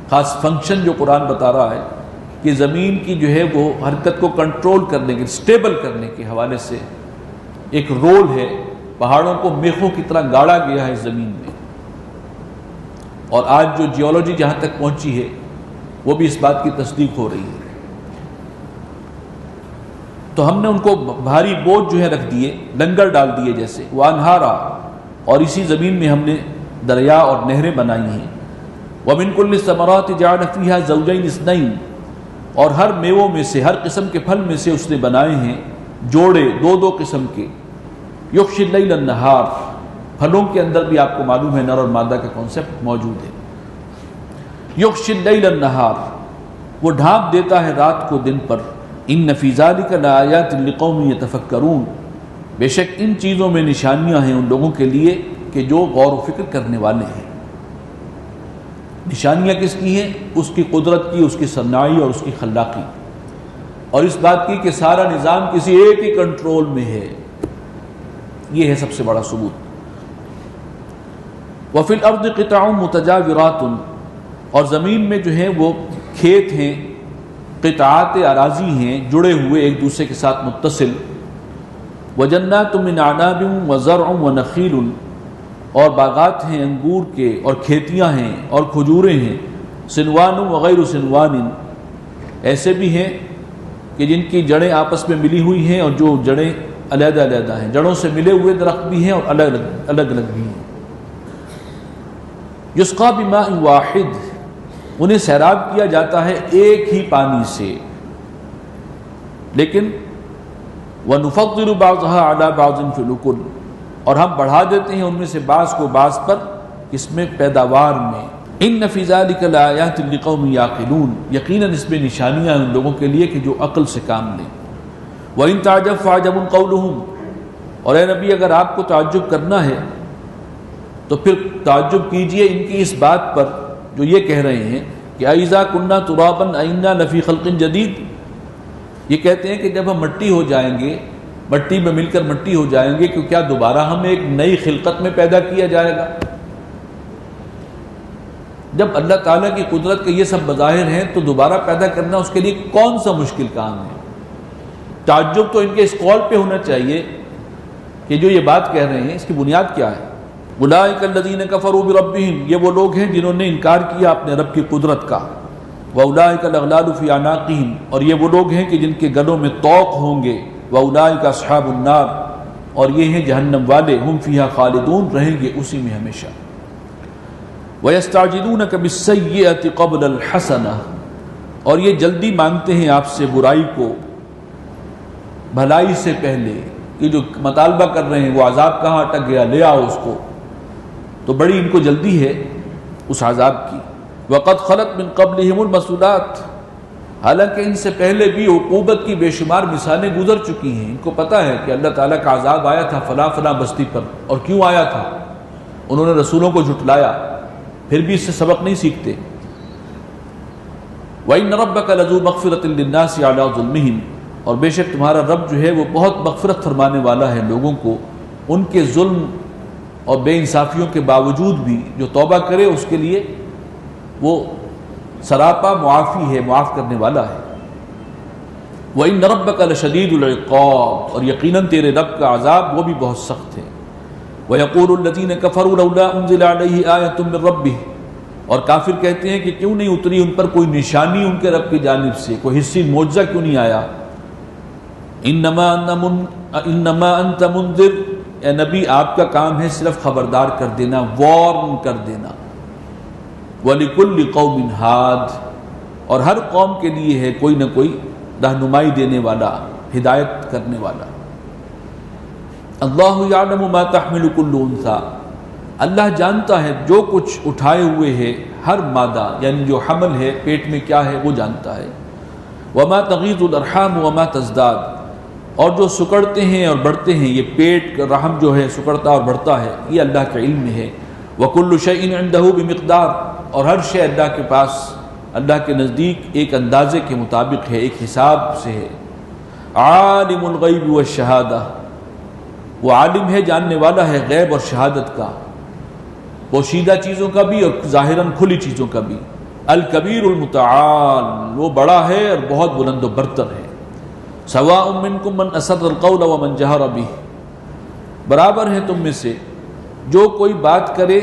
خاص فنکشن جو قرآن بتا رہا ہے کہ زمین کی جو ہے وہ حرکت کو کنٹرول کرنے کے، سٹیبل کرنے کے حوالے سے ایک رول ہے. پہاڑوں کو میخوں کی طرح گاڑا گیا ہے زمین میں. اور آج جو جیولوجی جہاں تک پہنچی ہے وہ بھی اس بات کی تصدیق ہو رہی ہے. تو ہم نے ان کو بھاری بوجھ جو ہے رکھ دیے، لنگر ڈال دیے جیسے. وانہارا، اور اسی زمین میں ہم نے دریا اور نہریں بنائی ہیں. ومن کل الثمرات جعل فیہا زوجین اثنین، اور ہر میووں میں سے، ہر قسم کے پھل میں سے اس نے بنائے ہیں جوڑے، دو دو قسم کے. یغشی اللیل النہار، پھلوں کے اندر بھی آپ کو معلوم ہے نر اور مادہ کا کانسیپٹ موجود ہے. یغشی اللیل النہار، وہ ڈھانپ دیتا ہے رات کو دن پر. ان فی ذلک لآیات لقوم یتفکرون، بے شک ان چیزوں میں نشانیاں ہیں ان لوگوں کے لیے کہ جو غور و فکر کرنے والے ہیں. نشانیاں کس کی ہیں؟ اس کی قدرت کی، اس کی صناعی اور اس کی خلاقی، اور اس بات کی کہ سارا نظام کسی ایک ہی کنٹرول میں ہے. یہ ہے سب سے بڑا ثبوت. وفی الارض قطع متجاورات، اور زمین میں جو ہیں وہ کھیت ہیں، قطعات اراضی ہیں، جڑے ہوئے ایک دوسرے کے ساتھ متصل. وجنات من اعناب وزرع ونخیل، اور باغات ہیں انگور کے، اور کھیتیاں ہیں اور کھجوریں ہیں. سنوان وغیر سنوان، ایسے بھی ہیں کہ جن کی جڑیں آپس میں ملی ہوئی ہیں اور جو جڑیں علیحدہ علیحدہ ہیں. جڑوں سے ملے ہوئے درخت بھی ہیں اور الگ الگ بھی ہیں. یسقا بماء واحد، انہیں سیراب کیا جاتا ہے ایک ہی پانی سے. لیکن وَنُفَضِّلُ بَعْضَهَا عَلَى بَعْضٍ فِي الْأُكُلِ، اور ہم بڑھا دیتے ہیں ان میں سے بعض کو بعض پر، اس میں پیداوار میں. ان فی ذلک لآیات لقوم یعقلون، یقیناً اس میں نشانیاں ہیں ان لوگوں کے لیے کہ جو عقل سے کام لیں. وَإِن تَعْجَبْ فَعَجَبٌ قَوْلُهُمْ، اور اے نبی اگر آپ کو تعجب کرنا ہے تو پھر تعجب کیجئے ان کی اس بات پر جو یہ کہہ رہے ہیں کہ اَإِذَا كُنَّا تُرَابًا أَإِنَّا لَفِي خَلْقٍ جَدِيدٍ. یہ کہتے ہیں کہ جب ہم مٹی ہو جائیں گے، مٹی میں مل کر مٹی ہو جائیں گے، کہ کیا دوبارہ ہمیں ایک نئی خلقت میں پیدا کیا جائے گا؟ جب اللہ تعالیٰ کی قدرت کے یہ سب مظاہر ہیں تو دوبارہ پیدا کرنا اس کے لیے کون سا مشکل کام ہے؟ تعجب تو ان کے اس قول پہ ہونا چاہیے کہ جو یہ بات کہہ رہے ہیں اس کی بنیاد کیا ہے؟ اولئک الذین کفروا بربہم، یہ وہ لوگ ہیں جنہوں نے انکار کیا اپنے رب کی قدرت کا. واولئک الاغلال فی اعناقہم، اور یہ وہ لوگ ہیں کہ جن کے گلوں میں طوق ہوں گے. واولئک اصحاب النار، اور یہ ہیں جہنم والے. ہم فیہا خالدون، رہیں گے اسی میں ہمیشہ. وَيَسْتَعْجِلُونَكَ بِالسَّيِّئَةِ قَبْلَ الْحَسَنَةِ اور یہ جلدی مانگتے ہیں آپ سے برائی کو بھلائی سے پہلے. یہ جو مطالبہ کر رہے ہیں وہ عذاب کہاں اٹک گیا، لے آؤ اس کو، تو بڑی ان کو جلدی ہے اس عذاب کی. وَقَدْ خَلَتْ مِن قَبْلِهِمُ الْمَثُولَاتُ حالانکہ ان سے پہلے بھی عقوبت کی بے شمار مثالیں گزر چکی ہیں. ان کو پتہ ہے کہ اللہ تعالیٰ کا عذاب آیا تھا فلاں فلاں بستی پر، اور کیوں آیا تھا، انہوں نے رسولوں کو جھٹلایا، پھر بھی اس سے سبق نہیں سیکھتے. وَإِنَّ رَبَّكَ لَذُو مَغْفِرَةٍ لِلنَّاسِ عَلَىٰ ظُلْمِهِمْ اور بے شک تمہارا رب جو ہے وہ بہت مغفرت فرمانے والا ہے لوگوں کو ان کے ظلم اور بے انصافیوں کے باوجود بھی. جو توبہ کرے اس کے لیے وہ سراپا معافی ہے، معاف کرنے والا ہے. وَإِنَّ رَبَّكَ لَشَدِيدُ الْعِقَابِ اور یقیناً تیرے رب کا عذاب وہ بھی بہت سخت ہے. وَيَقُولُ الَّذِينَ كَفَرُوا لَوْلَا أُنزِلَ عَلَيْهِ آيَةٌ مِّن رَّبِّهِ اور کافر کہتے ہیں کہ کیوں نہیں اتری ان پر کوئی نشانی ان کے رب کی جانب سے، کوئی حسی معجزہ کیوں نہیں آیا. انما انت منذر اے نبی آپ کا کام ہے صرف خبردار کر دینا، وارن کر دینا. وَلِكُلِّ قَوْمٍ هَادٍ اور ہر قوم کے لیے ہے کوئی نہ کوئی رہنمائی دینے والا، ہدایت کرنے والا. اللہ یعلم ما تحمل کل انثی اللہ جانتا ہے جو کچھ اٹھائے ہوئے ہے ہر مادہ، یعنی جو حمل ہے پیٹ میں کیا ہے وہ جانتا ہے. وما تغیض الارحام وما تزداد اور جو سکڑتے ہیں اور بڑھتے ہیں، یہ پیٹ رحم جو ہے سکڑتا اور بڑھتا ہے، یہ اللہ کے علم میں ہے. وکل شیء عنده بمقدار اور ہر شے اللہ کے پاس، اللہ کے نزدیک ایک اندازے کے مطابق ہے، ایک حساب سے ہے. عالم الغیب والشہادہ وہ عالم ہے، جاننے والا ہے غیب اور شہادت کا، پوشیدہ چیزوں کا بھی اور ظاہراً کھلی چیزوں کا بھی. الکبیر المتعال وہ بڑا ہے اور بہت بلند و برتر ہے. سواء منکم من اسر القول ومن جہر بہ برابر ہے تم میں سے جو کوئی بات کرے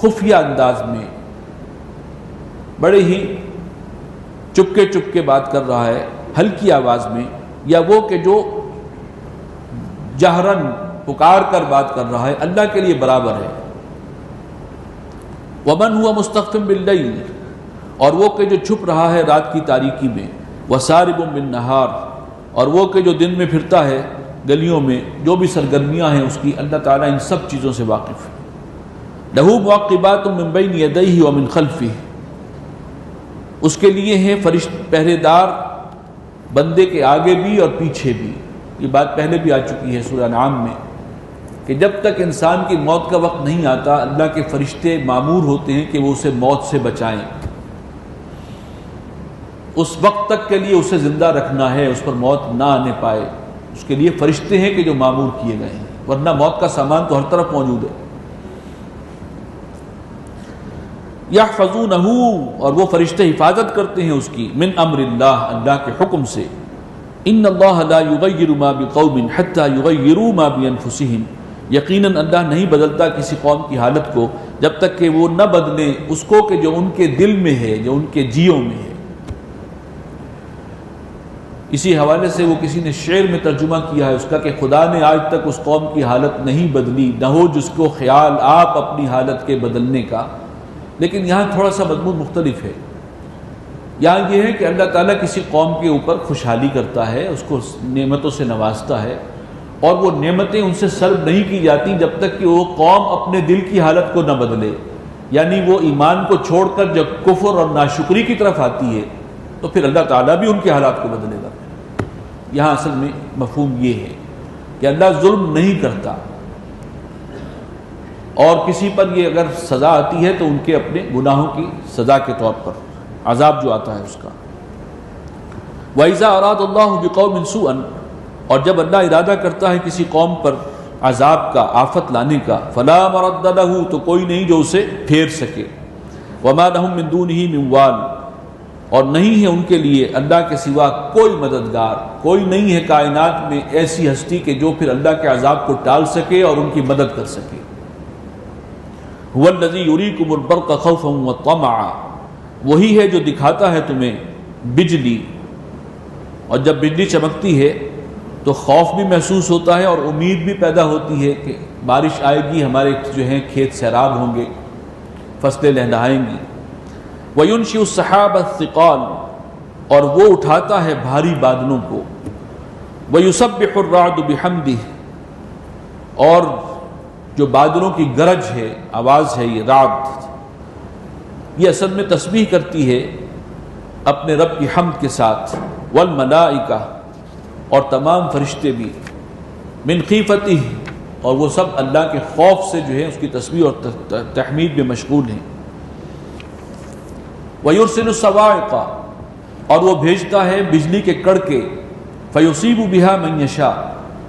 خفیہ انداز میں، بڑے ہی چپ کے بات کر رہا ہے ہلکی آواز میں، یا وہ کہ جو جہرن پکار کر بات کر رہا ہے، اللہ کے لیے برابر ہے. ومن هو مستخف باللیل اور وہ کہ جو چھپ رہا ہے رات کی تاریکی میں. وسارب بالنہار اور وہ کہ جو دن میں پھرتا ہے گلیوں میں، جو بھی سرگرمیاں ہیں اس کی، اللہ تعالیٰ ان سب چیزوں سے واقف ہے. لہو معقبات من بین یدیہ ومن خلفہ اس کے لیے ہیں پہرے دار بندے کے آگے بھی اور پیچھے بھی. یہ بات پہلے بھی آ چکی ہے سورہ انعام میں کہ جب تک انسان کی موت کا وقت نہیں آتا اللہ کے فرشتے مامور ہوتے ہیں کہ وہ اسے موت سے بچائیں. اس وقت تک کے لیے اسے زندہ رکھنا ہے، اس پر موت نہ آنے پائے، اس کے لیے فرشتے ہیں کہ جو مامور کیے گئے ہیں، ورنہ موت کا سامان تو ہر طرف موجود ہے. یحفظونہ اور وہ فرشتے حفاظت کرتے ہیں اس کی، من امر اللہ اللہ کے حکم سے. ان اللہ لا یغیر ما بقوم حتی یغیروا ما بانفسہم یقیناً اللہ نہیں بدلتا کسی قوم کی حالت کو جب تک کہ وہ نہ بدلیں اس کو کہ جو ان کے دل میں ہے، جو ان کے جیوں میں ہے. اسی حوالے سے وہ کسی نے شعر میں ترجمہ کیا ہے اس کا کہ خدا نے آج تک اس قوم کی حالت نہیں بدلی، نہ ہو جس کو خیال آپ اپنی حالت کے بدلنے کا. لیکن یہاں تھوڑا سا مضمون مختلف ہے. یہاں یہ ہے کہ اللہ تعالیٰ کسی قوم کے اوپر خوشحالی کرتا ہے، اس کو نعمتوں سے نوازتا ہے، اور وہ نعمتیں ان سے سلب نہیں کی جاتی جب تک کہ وہ قوم اپنے دل کی حالت کو نہ بدلے. یعنی وہ ایمان کو چھوڑ کر جب کفر اور ناشکری کی طرف آتی ہے تو پھر اللہ تعالیٰ بھی ان کے حالات کو بدلے گا. یہاں اصل میں مفہوم یہ ہے کہ اللہ ظلم نہیں کرتا، اور کسی پر یہ اگر سزا آتی ہے تو ان کے اپنے گناہوں کی سزا کے طور پر عذاب جو آتا ہے اس کا. وَإِذَا أَرَادَ اللَّهُ بِقَوْمٍ سُوءًا اور جب اللہ ارادہ کرتا ہے کسی قوم پر عذاب کا، آفت لانے کا، فَلَا مَرَدَّ لَهُ تو کوئی نہیں جو اسے پھیر سکے. وَمَا لَهُم مِّن دُونِهِ مِن وَالٍ اور نہیں ہے ان کے لیے اللہ کے سوا کوئی مددگار، کوئی نہیں ہے کائنات میں ایسی ہستی کہ جو پھر اللہ کے عذاب کو ٹال سکے اور ان کی مدد کر سکے. هُوَ الَّذِي يُرِيكُمُ الْبَرْقَ خَوْفًا وَطَمَعًا وہی ہے جو دکھاتا ہے تمہیں بجلی، اور جب بجلی چمکتی ہے تو خوف بھی محسوس ہوتا ہے اور امید بھی پیدا ہوتی ہے کہ بارش آئے گی، ہمارے جو ہیں کھیت سیراب ہوں گے. فصلیں لہلہائیں گی۔ وَيُنْشِئُ السَّحَابَ الثِّقَالَ اور وہ اٹھاتا ہے بھاری بادلوں کو۔ وَيُسَبِّحُ الرَّعْدُ بِحَمْدِهِ اور جو بادلوں کی گرج ہے، آواز ہے، یہ رعد، یہ اصل میں تسبیح کرتی ہے اپنے رب کی حمد کے ساتھ۔ والملائکہ اور تمام فرشتے بھی، من خیفتہ اور وہ سب اللہ کے خوف سے جو ہے اس کی تسبیح اور تحمید میں مشغول ہیں۔ وَيُرْسِلُ الصَّوَاعِقَ اور وہ بھیجتا ہے بجلی کے کڑکے، فَيُصِيبُ بِهَا مَن يَشَاءُ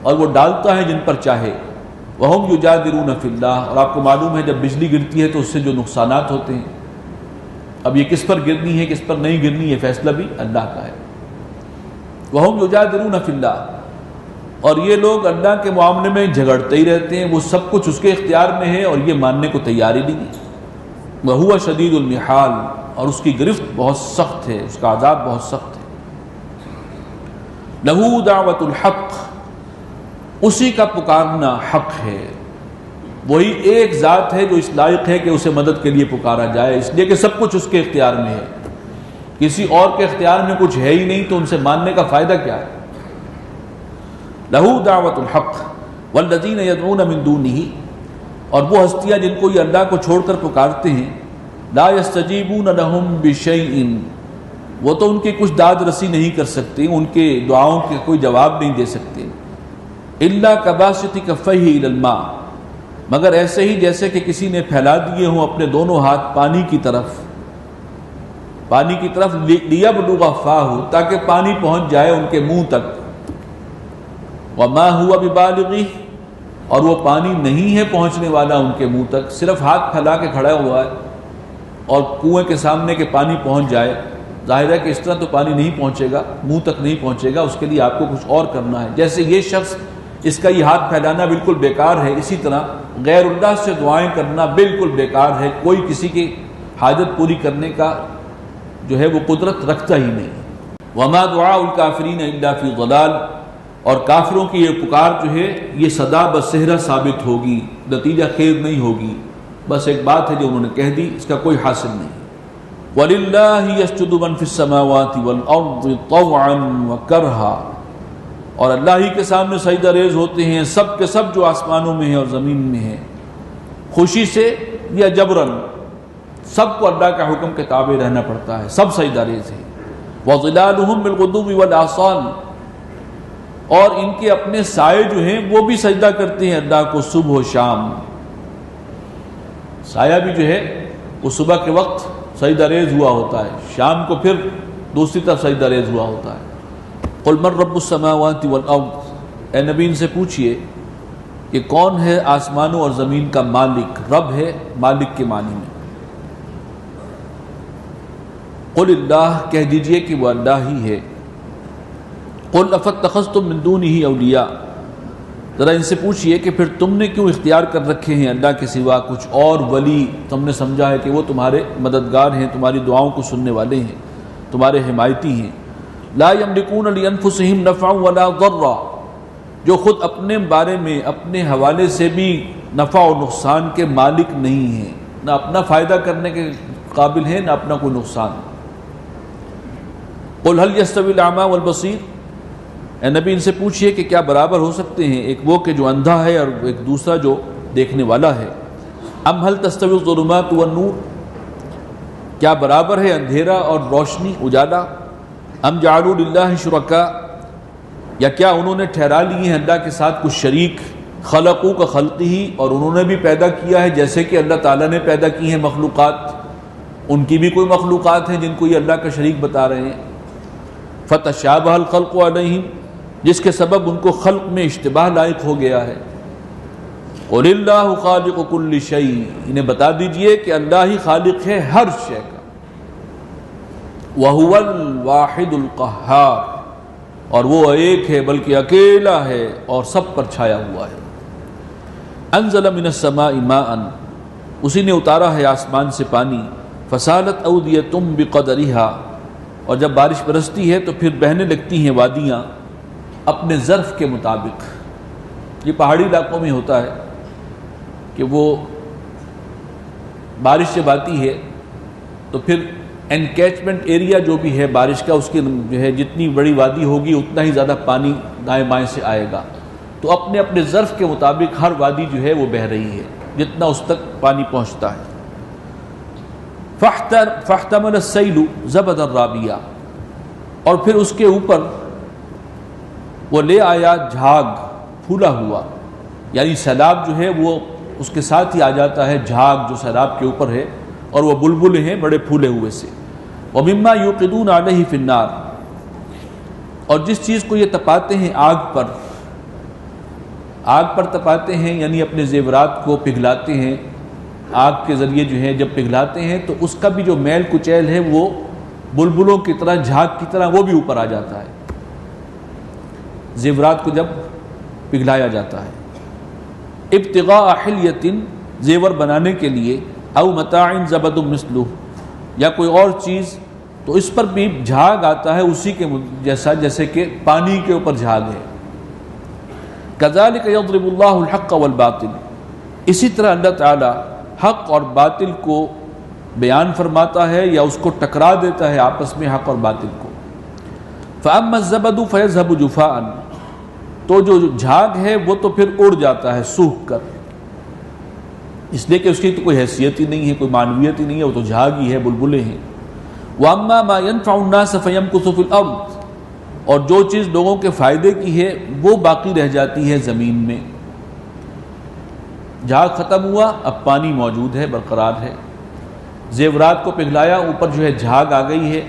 اور وہ ڈالتا ہے جن پر چاہے۔ وَهُمْ يُجَادِلُونَ فِي اللَّهِ اور آپ کو معلوم ہے جب بجلی گرتی ہے تو اس سے جو نقصانات ہوتے ہیں، اب یہ کس پر گرنی ہے کس پر نہیں گرنی یہ فیصلہ بھی اللہ کا ہے۔ وَهُمْ يُجَادِلُونَ فِي اللَّهِ اور یہ لوگ اللہ کے معاملے میں جھگڑتے ہی رہتے ہیں، وہ سب کچھ اس کے اختیار میں ہے اور یہ ماننے کو تیار ہی نہیں ہے۔ وَهُوَ شَدِيدُ الْمِحَالِ اور اس کی گرفت بہت سخت ہے، اس کا عذاب بہت سخت ہے۔ لَهُ دعوت الحق اسی کا پکارنا حق ہے، وہی ایک ذات ہے جو اس لائق ہے کہ اسے مدد کے لیے پکارا جائے، اس لیے کہ سب کچھ اس کے اختیار میں ہے، کسی اور کے اختیار میں کچھ ہے ہی نہیں، تو ان سے ماننے کا فائدہ کیا ہے۔ لَهُ دعوت الحق والذین یدعون من دونہ اور وہ ہستیاں جن کو یہ اللہ کو چھوڑ کر پکارتے ہیں، لا یستجیبون لہم بشیء وہ تو ان کی کچھ داد رسی نہیں کر سکتے، ان کے دعاؤں کے کوئی جواب نہیں دے سکتے۔ الا کباسط کفیہ الی الماء مگر ایسے ہی جیسے کہ کسی نے پھیلا دیے ہوں اپنے دونوں ہاتھ پانی کی طرف لیبلغ فاہ تاکہ پانی پہنچ جائے ان کے منہ تک۔ وما ہوا ببالغہ اور وہ پانی نہیں ہے پہنچنے والا ان کے منہ تک، صرف ہاتھ پھیلا کے کھڑا ہوا ہے اور کنویں کے سامنے کے پانی پہنچ جائے، ظاہر ہے کہ اس طرح تو پانی نہیں پہنچے گا، منہ تک نہیں پہنچے گا، اس کے لیے آپ کو کچھ اور کرنا ہے۔ جیسے یہ شخص اس کا یہ ہاتھ پھیلانا بالکل بیکار ہے، اسی طرح غیر اللہ سے دعائیں کرنا بالکل بیکار ہے، کوئی کسی کی حاجت پوری کرنے کا جو ہے وہ قدرت رکھتا ہی نہیں۔ وما دعاء الکافرین الا فی ضلال اور کافروں کی یہ پکار جو ہے یہ صدا بصہرا ثابت ہوگی، نتیجہ خیر نہیں ہوگی، بس ایک بات ہے جو انہوں نے کہہ دی، اس کا کوئی حاصل نہیں۔ وَلِلَّهِ يَسْجُدُ مَن فِي السَّمَاوَاتِ وَالْأَرْضِ طَوْعًا وَكَرْهًا اور اللہ ہی کے سامنے سجدہ ریز ہوتے ہیں سب کے سب جو آسمانوں میں ہیں اور زمین میں ہیں، خوشی سے یا جبراً، سب کو اللہ کا حکم کے تابع رہنا پڑتا ہے، سب سجدہ ریز ہیں۔ وَظِلَالُهُم بِالْغُدُوِّ وَالْآصَالِ اور ان کے اپنے سائے جو ہیں وہ بھی سجدہ کرتے ہیں اللہ کو صبح و شام، سایہ بھی جو ہے وہ صبح کے وقت سجدہ ریز ہوا ہوتا ہے، شام کو پھر دوسری طرف سجدہ ریز ہوا ہوتا ہے۔ قل من رب السماوات والارض اے نبی ان سے پوچھئے کہ کون ہے آسمانوں اور زمین کا مالک، رب ہے مالک کے معنی میں۔ قل اللہ کہہ دیجئے کہ وہ اللہ ہی ہے۔ قل افاتخذتم من دونہ اولیاء ذرا ان سے پوچھئے کہ پھر تم نے کیوں اختیار کر رکھے ہیں اللہ کے سوا کچھ اور ولی، تم نے سمجھا ہے کہ وہ تمہارے مددگار ہیں، تمہاری دعاؤں کو سننے والے ہیں، تمہارے حمایتی ہیں۔ لا یملکون لانفسہم نفعا ولا ضرا جو خود اپنے بارے میں اپنے حوالے سے بھی نفع و نقصان کے مالک نہیں ہیں، نہ اپنا فائدہ کرنے کے قابل ہیں نہ اپنا کوئی نقصان۔ قل هل يستوي الاعمى والبصير اے نبی ان سے پوچھئے کہ کیا برابر ہو سکتے ہیں ایک وہ کہ جو اندھا ہے اور ایک دوسرا جو دیکھنے والا ہے۔ ام هل تستوي الظلمات والنور کیا برابر ہے اندھیرا اور روشنی اجالا۔ ام جعلوا للہ شرکاء یا کیا انہوں نے ٹھہرا لیے ہیں اللہ کے ساتھ کچھ شریک، خلقوا کا خلقہ اور انہوں نے بھی پیدا کیا ہے جیسے کہ اللہ تعالیٰ نے پیدا کی ہیں مخلوقات، ان کی بھی کوئی مخلوقات ہیں جن کو یہ اللہ کا شریک بتا رہے ہیں۔ فتشابہ الخلق علیہم جس کے سبب ان کو خلق میں اشتباہ لائق ہو گیا ہے۔ قل اللہ خالق کل شیء انہیں بتا دیجئے کہ اللہ ہی خالق ہے ہر شے کا۔ وَهُوَ الْوَاحِدُ الْقَهَّارُ اور وہ ایک ہے بلکہ اکیلا ہے اور سب پر چھایا ہوا ہے۔ انزل من السماء ماء اسی نے اتارا ہے آسمان سے پانی، فسالت اودیۃ بقدرها اور جب بارش برستی ہے تو پھر بہنے لگتی ہیں وادیاں اپنے ظرف کے مطابق۔ یہ پہاڑی علاقوں میں ہوتا ہے کہ وہ بارش جب آتی ہے تو پھر انکیچمنٹ ایریا جو بھی ہے بارش کا، اس کی جو ہے جتنی بڑی وادی ہوگی اتنا ہی زیادہ پانی دائیں بائیں سے آئے گا، تو اپنے اپنے ظرف کے مطابق ہر وادی جو ہے وہ بہہ رہی ہے جتنا اس تک پانی پہنچتا ہے۔ فاحتمل السیل زبد الرابیہ، اور پھر اس کے اوپر وہ لے آیا جھاگ پھولا ہوا، یعنی سیلاب جو ہے وہ اس کے ساتھ ہی آ جاتا ہے، جھاگ جو سیلاب کے اوپر ہے، اور وہ بلبلے ہیں بڑے پھولے ہوئے سے۔ وَمِمَّا يُوقِدُونَ عَلَيْهِ فِي النَّارِ، اور جس چیز کو یہ تپاتے ہیں آگ پر تپاتے ہیں، یعنی اپنے زیورات کو پگھلاتے ہیں آگ کے ذریعے جو ہے، جب پگھلاتے ہیں تو اس کا بھی جو میل کچیل ہے وہ بلبلوں کی طرح، جھاگ کی طرح وہ بھی اوپر آ جاتا ہے زیورات کو جب پگھلایا جاتا ہے۔ ابتغاء حلیۃ، زیور بنانے کے لیے، او متاع زبد مثلہ، یا کوئی اور چیز، تو اس پر بھی جھاگ آتا ہے اسی کے جیسا جیسے کہ پانی کے اوپر جھاگ ہے۔ کذالک یضرب اللہ الحق والباطل، اسی طرح اللہ تعالی حق اور باطل کو بیان فرماتا ہے یا اس کو ٹکرا دیتا ہے آپس میں، حق اور باطل کو۔ فاما الزبد فیذهب جفاء، تو جو جھاگ ہے وہ تو پھر اڑ جاتا ہے سوکھ کر، اس لیے کہ اس کی تو کوئی حیثیت ہی نہیں ہے، کوئی معنویت ہی نہیں ہے، وہ تو جھاگ ہی ہے، بلبلے ہیں۔ واما ما ينفع الناس فيمكث في الارض، اور جو چیز لوگوں کے فائدے کی ہے وہ باقی رہ جاتی ہے زمین میں۔ جھاگ ختم ہوا، اب پانی موجود ہے، برقرار ہے، زیورات کو پگھلایا، اوپر جو ہے جھاگ آ گئی ہے،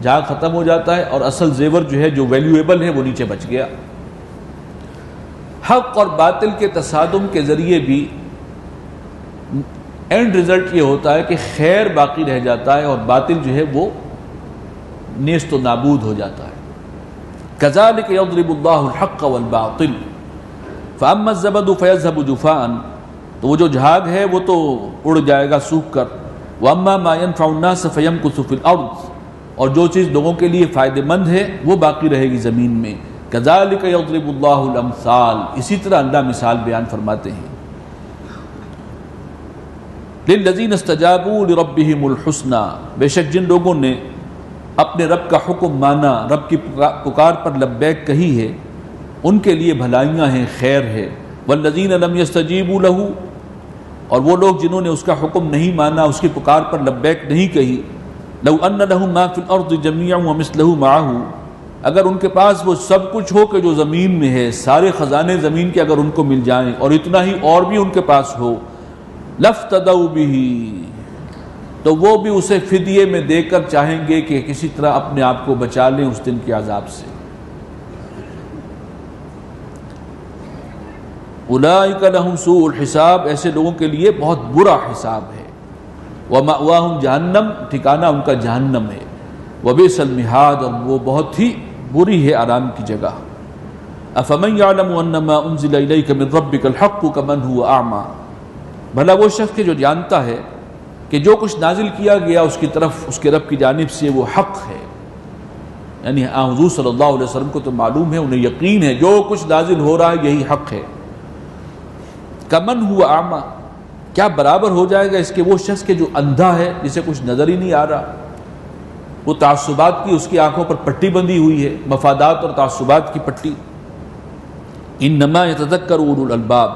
جھاگ ختم ہو جاتا ہے، اور اصل زیور جو ہے جو ویلیویبل ہے وہ نیچے بچ گیا۔ حق اور باطل کے تصادم کے ذریعے بھی اینڈ رزلٹ یہ ہوتا ہے کہ خیر باقی رہ جاتا ہے اور باطل جو ہے وہ نیست و نابود ہو جاتا ہے۔ کذالک یضرب اللہ الحق والباطل فاما الزبد فیذهب جفاء، تو وہ جو جھاگ ہے وہ تو اڑ جائے گا سوکھ کر۔ واما ما ينفع الناس فيمكث في الارض، اور جو چیز لوگوں کے لیے فائدہ مند ہے وہ باقی رہے گی زمین میں۔ کذالک یضرب اللہ الامثال، اسی طرح اللہ مثال بیان فرماتے ہیں۔ للذین استجابوا لربهم الحسنى، بے شک جن لوگوں نے اپنے رب کا حکم مانا، رب کی پکار پر لبیک کہی ہے، ان کے لیے بھلائیاں ہیں، خیر ہے۔ والذین لم یستجیبوا له، اور وہ لوگ جنہوں نے اس کا حکم نہیں مانا، اس کی پکار پر لبیک نہیں کہی، لو ان لهم ما فی الارض جميعا ومثله معه، اگر ان کے پاس وہ سب کچھ ہو کہ جو زمین میں ہے، سارے خزانے زمین کے اگر ان کو مل جائیں اور اتنا ہی اور بھی ان کے پاس ہو، لفتدوا به، تو وہ بھی اسے فدیے میں دے کر چاہیں گے کہ کسی طرح اپنے آپ کو بچا لیں اس دن کے عذاب سے۔ اولئک لهم سوء الحساب، ایسے لوگوں کے لیے بہت برا حساب ہے۔ ومأواہم جہنم، ٹھکانہ ان کا جہنم ہے۔ وبئس المہاد، اور وہ بہت ہی بری ہے آرام کی جگہ۔ افمن یعلم انما انزل الیک من ربک الحق کمن هو اعمی، بھلا وہ شخص جو جانتا ہے کہ جو کچھ نازل کیا گیا اس کی طرف اس کے رب کی جانب سے وہ حق ہے، یعنی حضور صلی اللہ علیہ وسلم کو تو معلوم ہے، انہیں یقین ہے جو کچھ نازل ہو رہا ہے یہی حق ہے۔ کمن ہوا اعمی، کیا برابر ہو جائے گا اس کے وہ شخص کے جو اندھا ہے، جسے کچھ نظر ہی نہیں آ رہا، وہ تعصبات کی اس کی آنکھوں پر پٹی بندھی ہوئی ہے، مفادات اور تعصبات کی پٹی۔ انما یتذکر اولو الالباب،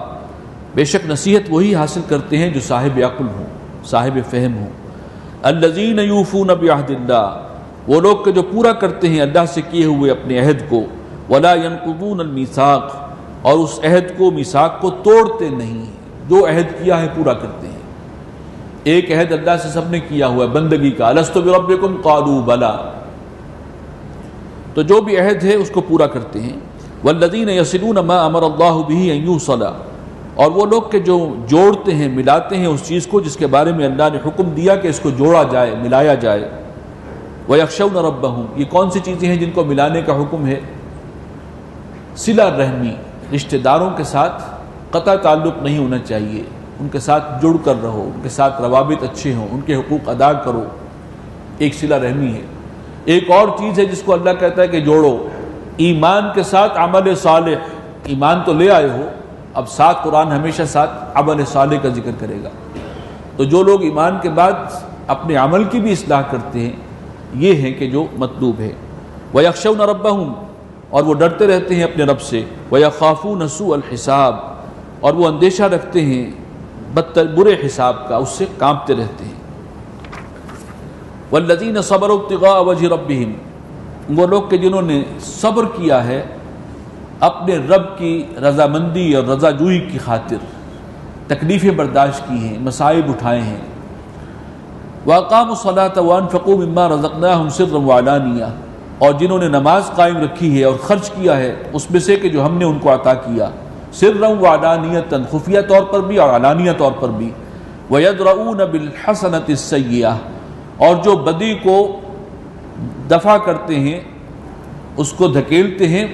بے شک نصیحت وہی حاصل کرتے ہیں جو صاحب عقل ہوں، صاحب فہم ہوں۔ الذین یوفون بعہد اللہ، وہ لوگ کہ جو پورا کرتے ہیں اللہ سے کیے ہوئے اپنے عہد کو، ولا ینقضون المیثاق، اور اس عہد کو، میثاق کو توڑتے نہیں، جو عہد کیا ہے پورا کرتے ہیں۔ ایک عہد اللہ سے سب نے کیا ہوا ہے بندگی کا، الست بربکم قالوا بلا، تو جو بھی عہد ہے اس کو پورا کرتے ہیں۔ والذین یصلون ما امر اللہ بہ ان یوصل، اور وہ لوگ کہ جو جوڑتے ہیں، ملاتے ہیں اس چیز کو جس کے بارے میں اللہ نے حکم دیا کہ اس کو جوڑا جائے، ملایا جائے۔ ویخشون ربہم، یہ کون سی چیزیں ہیں جن کو ملانے کا حکم ہے؟ صلہ رحمی، رشتہ داروں کے ساتھ قطع تعلق نہیں ہونا چاہیے، ان کے ساتھ جڑ کر رہو، ان کے ساتھ روابط اچھے ہوں، ان کے حقوق ادا کرو، ایک صلہ رحمی ہے۔ ایک اور چیز ہے جس کو اللہ کہتا ہے کہ جوڑو، ایمان کے ساتھ عمل صالح، ایمان تو لے آئے ہو، اب ساتھ قرآن ہمیشہ ساتھ عمل صالح کا ذکر کرے گا۔ تو جو لوگ ایمان کے بعد اپنے عمل کی بھی اصلاح کرتے ہیں یہ ہیں کہ جو مطلوب ہے۔ وَيَخْشَوْنَ رَبَّهُمْ، اور وہ ڈرتے رہتے ہیں اپنے رب سے، وَيَخَافُونَ سُوءَ الْحِسَابِ، اور وہ اندیشہ رکھتے ہیں برے حساب کا، اس سے کانپتے رہتے ہیں۔ وَالَّذِينَ صَبَرُوا ابْتِغَاءَ وَجْهِ رَبِّهِمْ، وہ لوگ کہ جنہوں نے صبر کیا ہے اپنے رب کی رضامندی اور رضا جوئی کی خاطر، تکلیفیں برداشت کی ہیں، مصائب اٹھائے ہیں۔ وَأَقَامُوا الصَّلَاةَ وَأَنفَقُوا مِمَّا رَزَقْنَاهُمْ سِرًّا وَعَلَانِيَةً، اور جنہوں نے نماز قائم رکھی ہے اور خرچ کیا ہے اس میں سے کہ جو ہم نے ان کو عطا کیا، سِرًّا وَعَلَانِيَةً، خفیہ طور پر بھی اور علانیہ طور پر بھی۔ وَيَدْرَؤُونَ بِالْحَسَنَةِ السَّيِّئَةِ، اور جو بدی کو دفع کرتے ہیں، اس کو دھکیلتے ہیں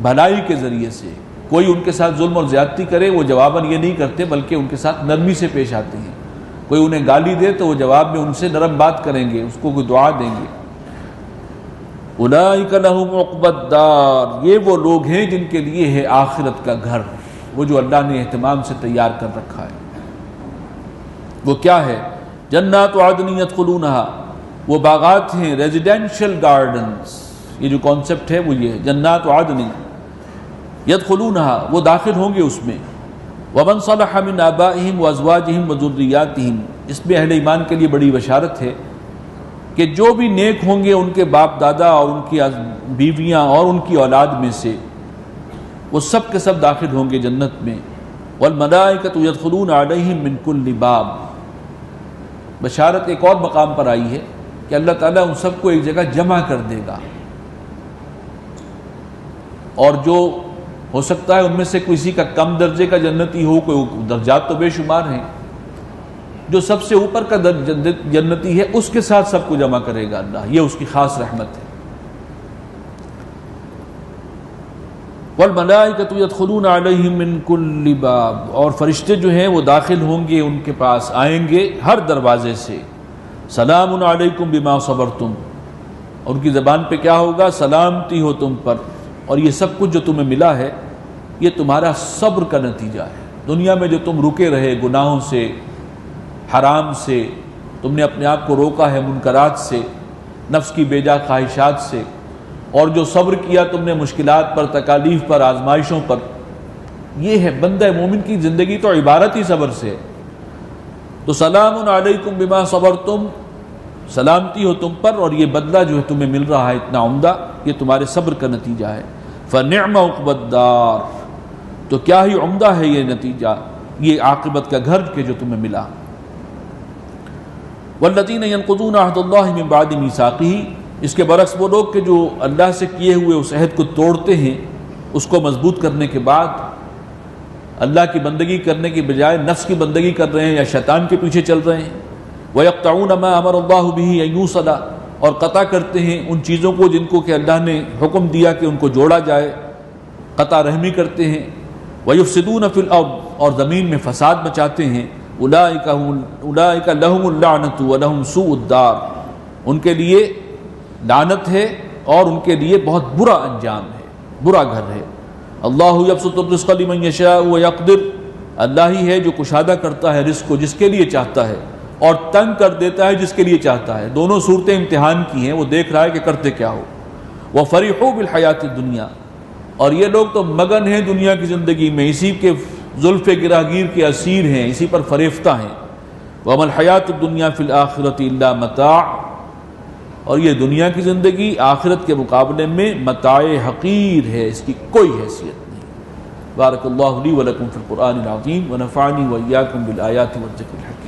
بھلائی کے ذریعے سے۔ کوئی ان کے ساتھ ظلم اور زیادتی کرے وہ جواباً یہ نہیں کرتے بلکہ ان کے ساتھ نرمی سے پیش آتے ہیں۔ کوئی انہیں گالی دے تو وہ جواب میں ان سے نرم بات کریں گے، اس کو کوئی دعا دیں گے۔ اولئک لہم عقبی الدار، یہ وہ لوگ ہیں جن کے لیے ہے آخرت کا گھر، وہ جو اللہ نے اہتمام سے تیار کر رکھا ہے۔ وہ کیا ہے؟ جنات عدن یدخلونہا، وہ باغات ہیں، ریزیڈینشل گارڈنز، یہ جو کانسیپٹ ہے وہ یہ ہے، جنات عدن یدخلونہا، وہ داخل ہوں گے اس میں۔ ومن صلح من آبائہم وازواجہم وذریاتہم، اس میں اہل ایمان کے لیے بڑی بشارت ہے کہ جو بھی نیک ہوں گے ان کے باپ دادا اور ان کی بیویاں اور ان کی اولاد میں سے، وہ سب کے سب داخل ہوں گے جنت میں۔ والملائکۃ یدخلون علیہم من کل باب، بشارت ایک اور مقام پر آئی ہے کہ اللہ تعالیٰ ان سب کو ایک جگہ جمع کر دے گا، اور جو ہو سکتا ہے ان میں سے کسی کا کم درجے کا جنتی ہو، کوئی درجات تو بے شمار ہیں، جو سب سے اوپر کا جنتی ہے اس کے ساتھ سب کو جمع کرے گا اللہ، یہ اس کی خاص رحمت ہے۔ والملائکۃ یدخلون علیہم من کل باب، اور فرشتے جو ہیں وہ داخل ہوں گے ان کے پاس، آئیں گے ہر دروازے سے۔ سلام علیکم بما صبرتم، اور ان کی زبان پہ کیا ہوگا؟ سلامتی ہو تم پر، اور یہ سب کچھ جو تمہیں ملا ہے یہ تمہارا صبر کا نتیجہ ہے۔ دنیا میں جو تم رکے رہے گناہوں سے، حرام سے، تم نے اپنے آپ کو روکا ہے منکرات سے، نفس کی بے جا خواہشات سے، اور جو صبر کیا تم نے مشکلات پر، تکالیف پر، آزمائشوں پر، یہ ہے بندہ مومن کی زندگی تو عبارت ہی صبر سے۔ تو سلام علیکم بما صبرتم، سلامتی ہو تم پر، اور یہ بدلہ جو ہے تمہیں مل رہا ہے اتنا عمدہ، یہ تمہارے صبر کا نتیجہ ہے۔ فنعم عقبی الدار، تو کیا ہی عمدہ ہے یہ نتیجہ، یہ عاقبت کا گھر کہ جو تمہیں ملا۔ والذین ینقضون عہد اللہ من بعد میثاقہ، اس کے برعکس وہ لوگ کہ جو اللہ سے کیے ہوئے اس عہد کو توڑتے ہیں، اس کو مضبوط کرنے کے بعد اللہ کی بندگی کرنے کی بجائے نفس کی بندگی کر رہے ہیں یا شیطان کے پیچھے چل رہے ہیں۔ وَيَقْطَعُونَ مَا أَمَرَ اللَّهُ بِهِ أَن يُوصَلَ، اور قطع کرتے ہیں ان چیزوں کو جن کو کہ اللہ نے حکم دیا کہ ان کو جوڑا جائے، قطع رحمی کرتے ہیں۔ وَيُفْسِدُونَ فِي الْأَرْضِ، اور زمین میں فساد مچاتے ہیں۔ اولئک لہم اللعنۃ ولہم سوء الدار، ان کے لیے لعنت ہے اور ان کے لیے بہت برا انجام ہے، برا گھر ہے۔ اللہ یبسط الرزق لمن یشاء ویقدر، اللہ ہی ہے جو کشادہ کرتا ہے رزق کو جس کے لیے چاہتا ہے، اور تنگ کر دیتا ہے جس کے لیے چاہتا ہے۔ دونوں صورتیں امتحان کی ہیں، وہ دیکھ رہا ہے کہ کرتے کیا ہو۔ وَفَرِحُوا بِالْحَيَاةِ الدُّنْيَا، اور یہ لوگ تو مگن ہیں دنیا کی زندگی میں، اسی کے زلف گراگیر کے اسیر ہیں، اسی پر فریفتہ ہیں۔ وَمَا الْحَيَاةُ الدُّنْيَا فِي الْآخِرَةِ إِلَّا مَتَاعٌ، اور یہ دنیا کی زندگی آخرت کے مقابلے میں متاع حقیر ہے، اس کی کوئی حیثیت نہیں۔ بارک اللہ لی ولکم فی القرآن العظیم ونفعنی وإیاکم بالآیات والذکر الحکیم۔